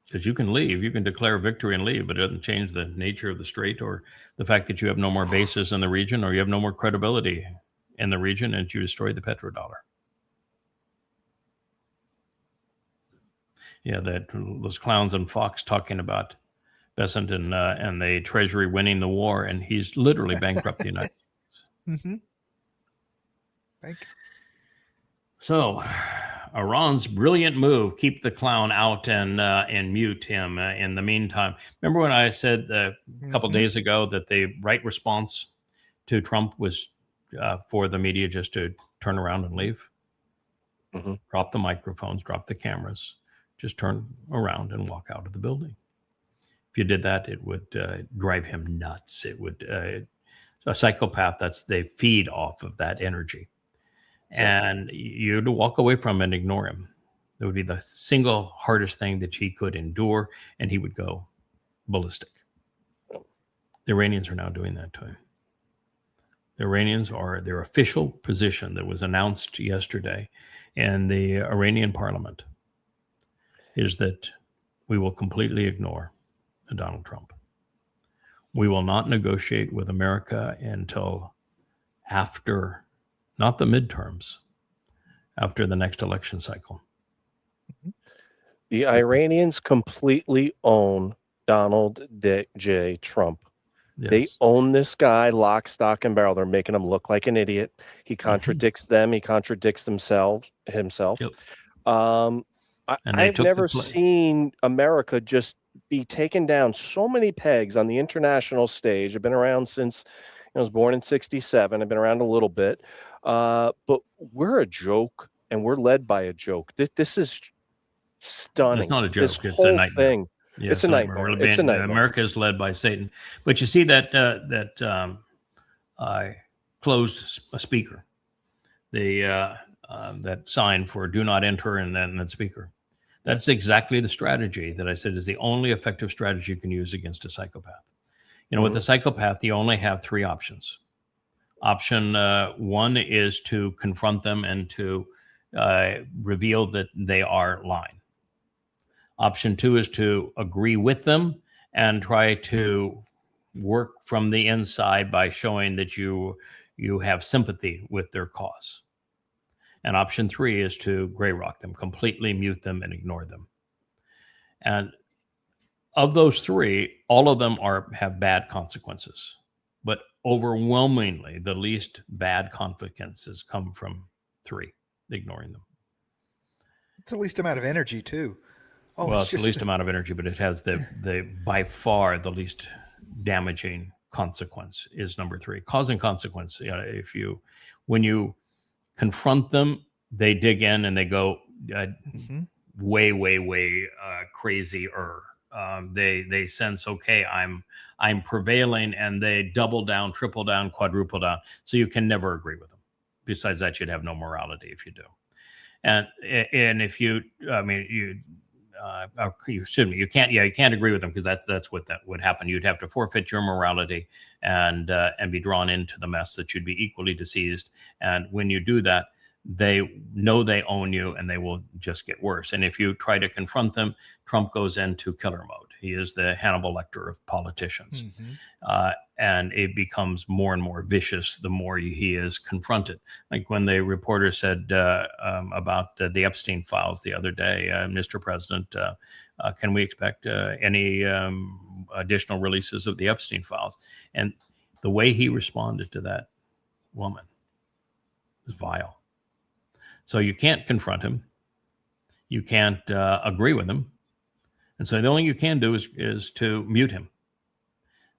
Because you can leave, you can declare victory and leave, but it doesn't change the nature of the strait or the fact that you have no more bases in the region or you have no more credibility in the region, and you destroy the petrodollar. Yeah, those clowns on Fox talking about Besant and the Treasury winning the war, and he's literally bankrupt the United States. Mm-hmm. Thank you. So, Iran's brilliant move: keep the clown out and mute him. In the meantime, remember when I said a couple days ago that the right response to Trump was for the media just to turn around and leave, drop the microphones, drop the cameras, just turn around and walk out of the building. If you did that, it would drive him nuts. It would a psychopath. They feed off of that energy, and you'd walk away from him and ignore him. It would be the single hardest thing that he could endure, and he would go ballistic. The Iranians are now doing that to him. The Iranians are their official position that was announced yesterday in the Iranian parliament is that we will completely ignore Donald Trump. We will not negotiate with America until after, not the midterms, after the next election cycle. The Iranians completely own Donald J. Trump. Yes. They own this guy lock, stock, and barrel. They're making him look like an idiot. He contradicts them. He contradicts himself. Yep. I've never seen America just be taken down so many pegs on the international stage. I've been around since I was born in '67. I've been around a little bit, but we're a joke, and we're led by a joke. This is stunning. It's not a joke. This it's whole a nightmare. thing. Yeah, it's a nightmare. It's a nightmare. America is led by Satan. But you see that closed speaker, that sign for "Do not enter" and then that speaker. That's exactly the strategy that I said is the only effective strategy you can use against a psychopath. You know, with a psychopath, you only have three options. Option one is to confront them and to reveal that they are lying. Option two is to agree with them and try to work from the inside by showing that you have sympathy with their cause. And option three is to gray rock them, completely mute them and ignore them. And of those three, all of them have bad consequences. But overwhelmingly, the least bad consequences come from three, ignoring them. It's the least amount of energy, too. Oh, well, it's the least amount of energy, but it has the by far the least damaging consequence is number three. Cause and consequence. You know, when you confront them, they dig in and they go way crazier. They sense, okay, I'm prevailing, and they double down, triple down, quadruple down. So you can never agree with them. Besides that, you'd have no morality if you do. And if you, you can't agree with them, because that's what that would happen. You'd have to forfeit your morality and be drawn into the mess that you'd be equally deceased. And when you do that, they know they own you, and they will just get worse. And if you try to confront them, Trump goes into killer mode. He is the Hannibal Lecter of politicians. And it becomes more and more vicious the more he is confronted. Like when the reporter said about the Epstein files the other day, Mr. President, can we expect any additional releases of the Epstein files? And the way he responded to that woman is vile. So you can't confront him. You can't agree with him. And so the only thing you can do is to mute him.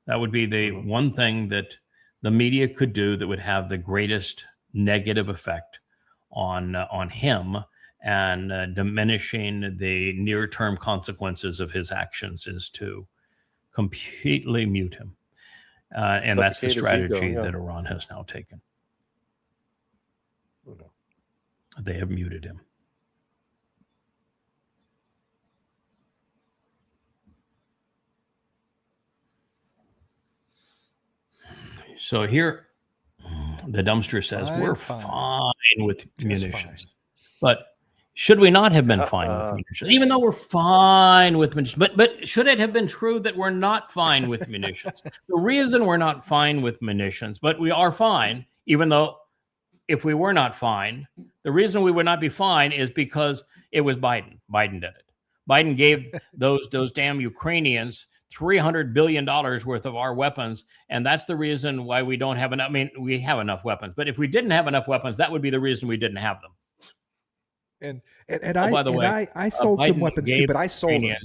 That would be the one thing that the media could do that would have the greatest negative effect on him, and diminishing the near-term consequences of his actions, is to completely mute him. And that's the strategy that Iran has now taken. They have muted him. So here, the dumpster says, we're fine with munitions. But should we not have been fine with munitions? Even though we're fine with munitions. But should it have been true that we're not fine with munitions? The reason we're not fine with munitions, but we are fine, even though if we were not fine, the reason we would not be fine is because it was Biden. Biden did it. Biden gave those damn Ukrainians $300 billion worth of our weapons. And that's the reason why we don't have enough. I mean, we have enough weapons, but if we didn't have enough weapons, that would be the reason we didn't have them. By the way, I sold some weapons too, but I sold them.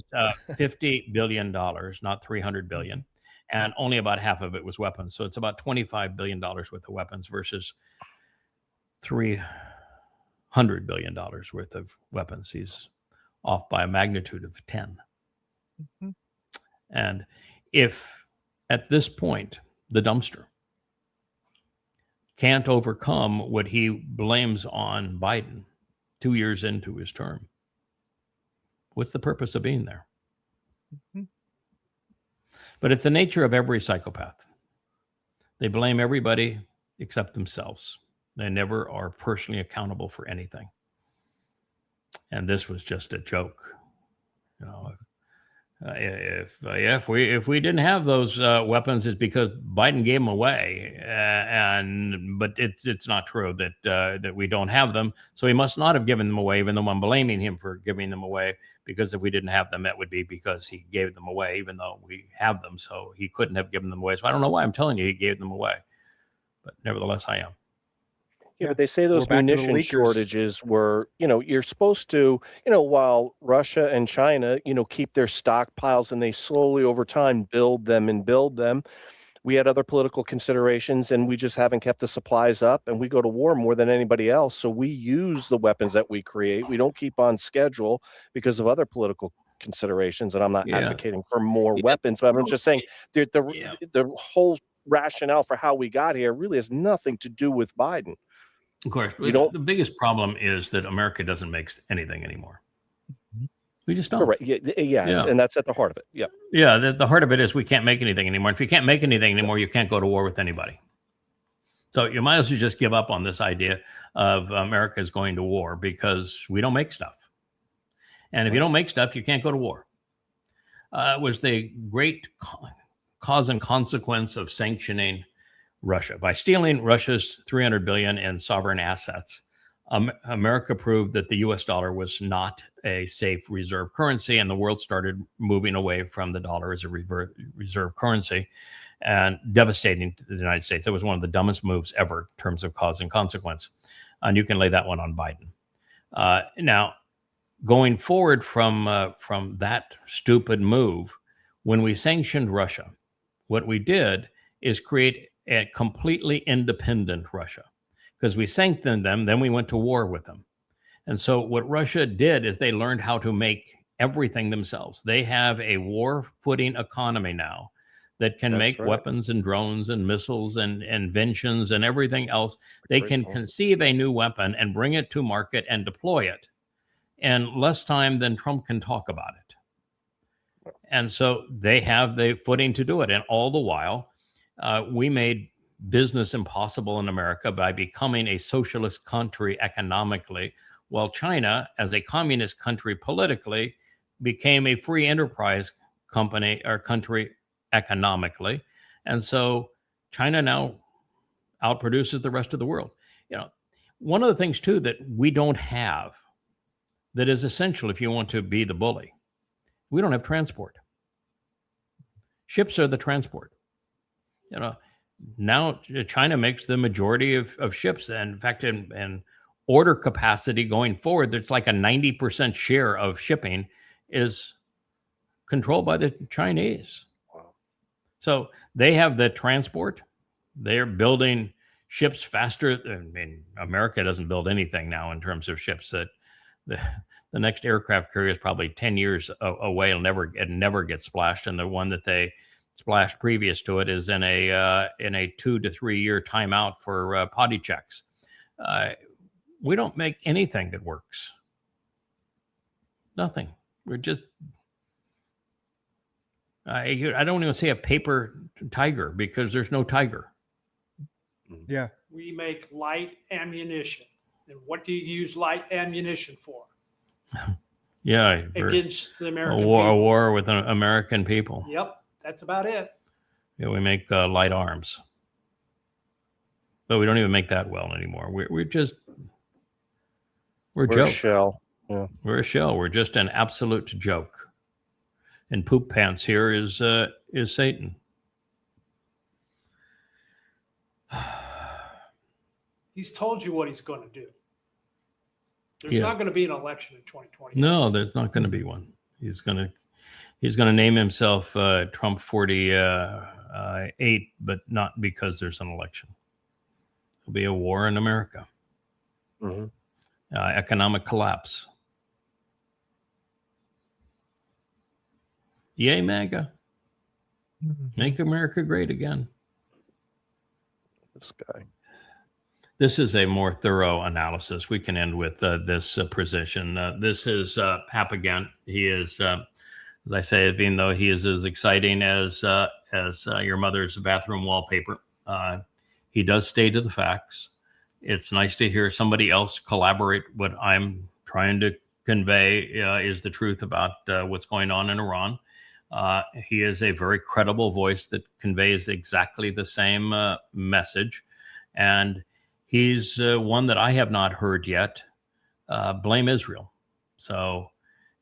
$50 billion, not $300 billion. And only about half of it was weapons. So it's about $25 billion worth of weapons versus $300 billion worth of weapons. He's off by a magnitude of 10. Mm-hmm. And if at this point the dumpster can't overcome what he blames on Biden 2 years into his term, what's the purpose of being there? Mm-hmm. But it's the nature of every psychopath. They blame everybody except themselves. They never are personally accountable for anything. And this was just a joke. You know, if we didn't have those weapons, it's because Biden gave them away, but it's not true that we don't have them. So he must not have given them away, even though I'm blaming him for giving them away. Because if we didn't have them, that would be because he gave them away, even though we have them. So he couldn't have given them away. So I don't know why I'm telling you he gave them away, but nevertheless I am. Yeah, but they say those munition shortages were, you're supposed to, while Russia and China, keep their stockpiles and they slowly over time build them. We had other political considerations and we just haven't kept the supplies up, and we go to war more than anybody else. So we use the weapons that we create. We don't keep on schedule because of other political considerations. And I'm not advocating for more weapons, but I'm just saying the whole rationale for how we got here really has nothing to do with Biden. Of course, the biggest problem is that America doesn't make anything anymore. We just don't. Correct. Yes, and that's at the heart of it. Yeah. Yeah, the heart of it is we can't make anything anymore. If you can't make anything anymore, you can't go to war with anybody. So you might as well just give up on this idea of America's going to war, because we don't make stuff. And if you don't make stuff, you can't go to war. It was the great cause and consequence of sanctioning Russia. By stealing Russia's $300 billion in sovereign assets, America proved that the US dollar was not a safe reserve currency, and the world started moving away from the dollar as a reserve currency, and devastating to the United States. It was one of the dumbest moves ever in terms of cause and consequence. And you can lay that one on Biden. Now, going forward from that stupid move, when we sanctioned Russia, what we did is create a completely independent Russia, because we sanctioned them, then we went to war with them. And so what Russia did is they learned how to make everything themselves. They have a war footing economy now that can make weapons and drones and missiles and inventions and everything else. They can conceive a new weapon and bring it to market and deploy it. and less time than Trump can talk about it. And so they have the footing to do it. And all the while, we made business impossible in America by becoming a socialist country economically, while China, as a communist country politically, became a free enterprise company or country economically. And so China now outproduces the rest of the world. One of the things too that we don't have that is essential if you want to be the bully, we don't have transport. Ships are the transport. Now China makes the majority of ships. And in fact, in order capacity going forward, there's like a 90% share of shipping is controlled by the Chinese. Wow. So they have the transport. They're building ships faster. I mean, America doesn't build anything now in terms of ships. That the next aircraft carrier is probably 10 years away. It never gets splashed. And the one that they splashed previous to it is in a 2 to 3 year timeout for potty checks. We don't make anything that works. Nothing. We're just. I don't even say a paper tiger because there's no tiger. Yeah. We make light ammunition. And what do you use light ammunition for? Yeah. Against the American a war with the American people. Yep. That's about it. Yeah, we make light arms. But we don't even make that well anymore. We're a joke. A shell. Yeah. We're a shell. We're just an absolute joke. And poop pants here is Satan. He's told you what he's going to do. There's Yeah. not going to be an election in 2020. No, there's not going to be one. He's going to name himself Trump 48, but not because there's an election. There'll be a war in America. Mm-hmm. Economic collapse. Yay, MAGA. Make America great again. This guy. This is a more thorough analysis. We can end with this position. This is Papagan. He is, as I say, even though he is as exciting as your mother's bathroom wallpaper, he does stay to the facts. It's nice to hear somebody else collaborate. What I'm trying to convey is the truth about what's going on in Iran. He is a very credible voice that conveys exactly the same message. And he's one that I have not heard yet blame Israel. So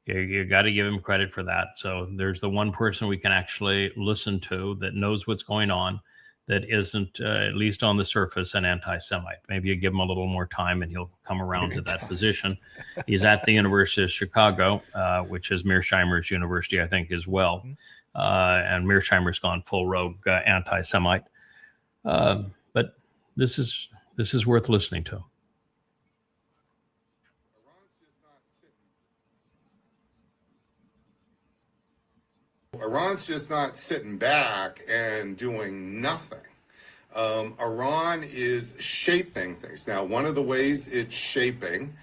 you got to give him credit for that. So there's the one person we can actually listen to that knows what's going on, that isn't, at least on the surface, an anti-Semite. Maybe you give him a little more time and he'll come around to that position. He's at the University of Chicago, which is Mearsheimer's university, I think, as well. And Mearsheimer's gone full rogue anti-Semite. But this is worth listening to. Iran's just not sitting back and doing nothing. Iran is shaping things. Now, one of the ways it's shaping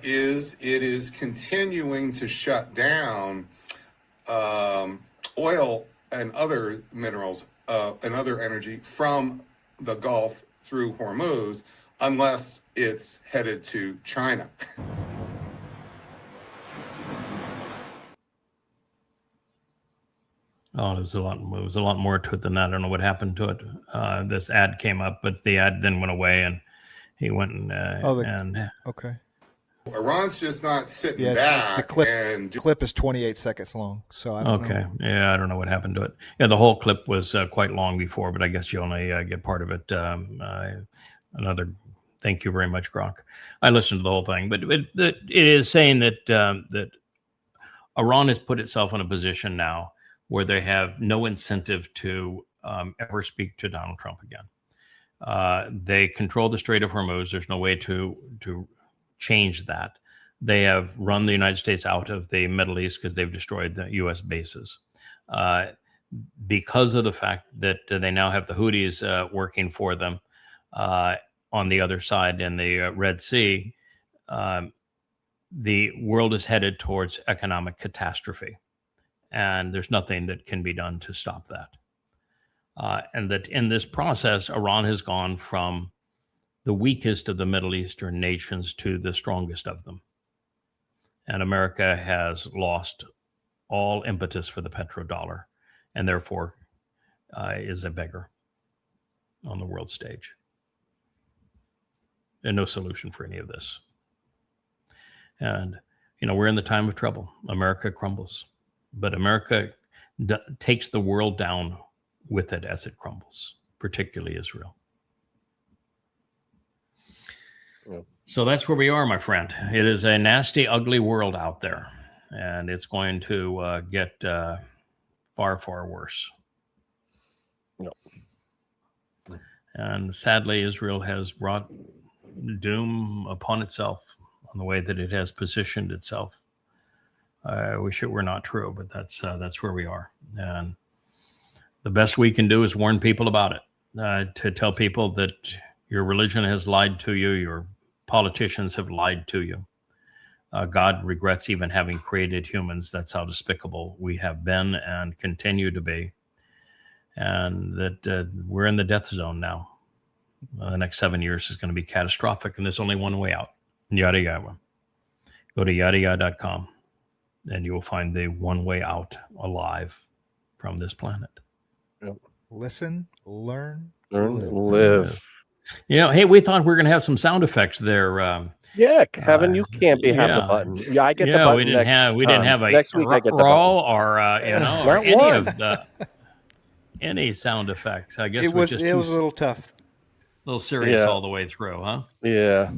is it is continuing to shut down oil and other minerals and other energy from the Gulf through Hormuz, unless it's headed to China. Oh, it was a lot more to it than that. I don't know what happened to it. This ad came up, but the ad then went away, and he went and okay. Iran's just not sitting back. The clip is 28 seconds long, so I don't know. Okay, yeah, I don't know what happened to it. Yeah, the whole clip was quite long before, but I guess you only get part of it. Thank you very much, Gronk. I listened to the whole thing, but it is saying that that Iran has put itself in a position now where they have no incentive to ever speak to Donald Trump again. They control the Strait of Hormuz. There's no way to change that. They have run the United States out of the Middle East because they've destroyed the U.S. bases. Because of the fact that they now have the Houthis working for them on the other side in the Red Sea, the world is headed towards economic catastrophe, and there's nothing that can be done to stop that. And that in this process, Iran has gone from the weakest of the Middle Eastern nations to the strongest of them. And America has lost all impetus for the petrodollar, and therefore is a beggar on the world stage. And no solution for any of this. And, we're in the time of trouble. America crumbles. But America takes the world down with it as it crumbles, particularly Israel. Yep. So that's where we are, my friend. It is a nasty, ugly world out there, and it's going to get far, far worse. Yep. And sadly, Israel has brought doom upon itself on the way that it has positioned itself. I wish it were not true, but that's where we are. And the best we can do is warn people about it, to tell people that your religion has lied to you, your politicians have lied to you. God regrets even having created humans. That's how despicable we have been and continue to be. And that we're in the death zone now. The next 7 years is going to be catastrophic, and there's only one way out. Yahowah. Go to yahowah.com, and you will find the one way out alive from this planet. Yep. Listen, learn, live. Hey, we thought we were going to have some sound effects there. Yeah, Kevin, you can't have the button. Yeah, I get the button. We didn't have a next week. I get the row button. or or any of the any sound effects. I guess it was a little tough. A little serious all the way through, huh? Yeah.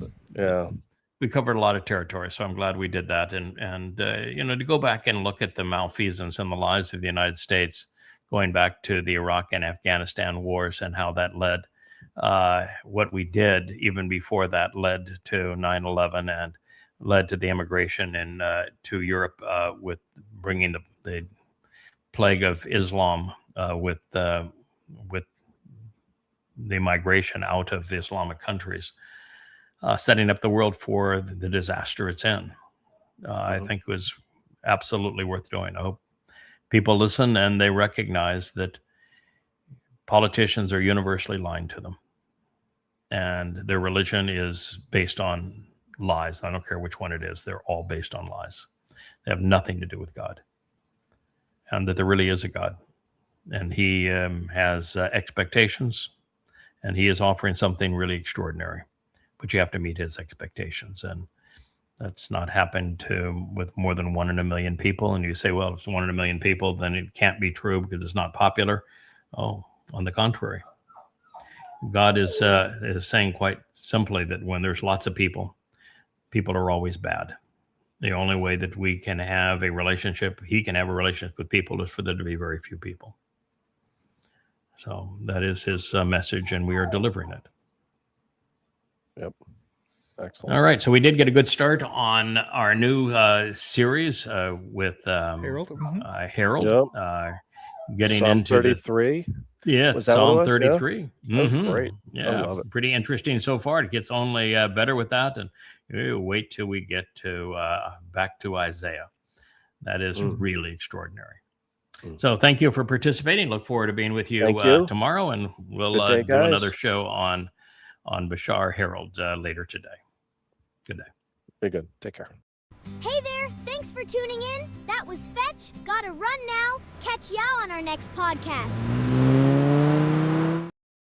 We covered a lot of territory, so I'm glad we did that. And to go back and look at the malfeasance and the lies of the United States, going back to the Iraq and Afghanistan wars and how that led, what we did even before that led to 9/11 and led to the immigration to Europe with bringing the plague of Islam with the migration out of the Islamic countries, setting up the world for the disaster it's in. I think it was absolutely worth doing. I hope people listen and they recognize that politicians are universally lying to them. And their religion is based on lies. I don't care which one it is. They're all based on lies. They have nothing to do with God. And that there really is a God. And he has expectations. And he is offering something really extraordinary, but you have to meet his expectations. And that's not happened with more than 1 in a million people. And you say, well, if it's 1 in a million people, then it can't be true because it's not popular. Oh, on the contrary, God is saying quite simply that when there's lots of people, people are always bad. The only way that we can have a relationship, he can have a relationship with people, is for there to be very few people. So that is his message, and we are delivering it. Yep. Excellent. All right. So we did get a good start on our new series with Harold. Harold. Yep. Getting Psalm into 33. Was that Psalm 33. Yeah. That was great. Yeah. I love it. Pretty interesting so far. It gets only better with that. And wait till we get to back to Isaiah. That is really extraordinary. So thank you for participating. Look forward to being with you tomorrow, and we'll do another show on Bashar Harold later today. Good day. Be good. Take care. Hey there. Thanks for tuning in. That was Fetch. Gotta run now. Catch y'all on our next podcast.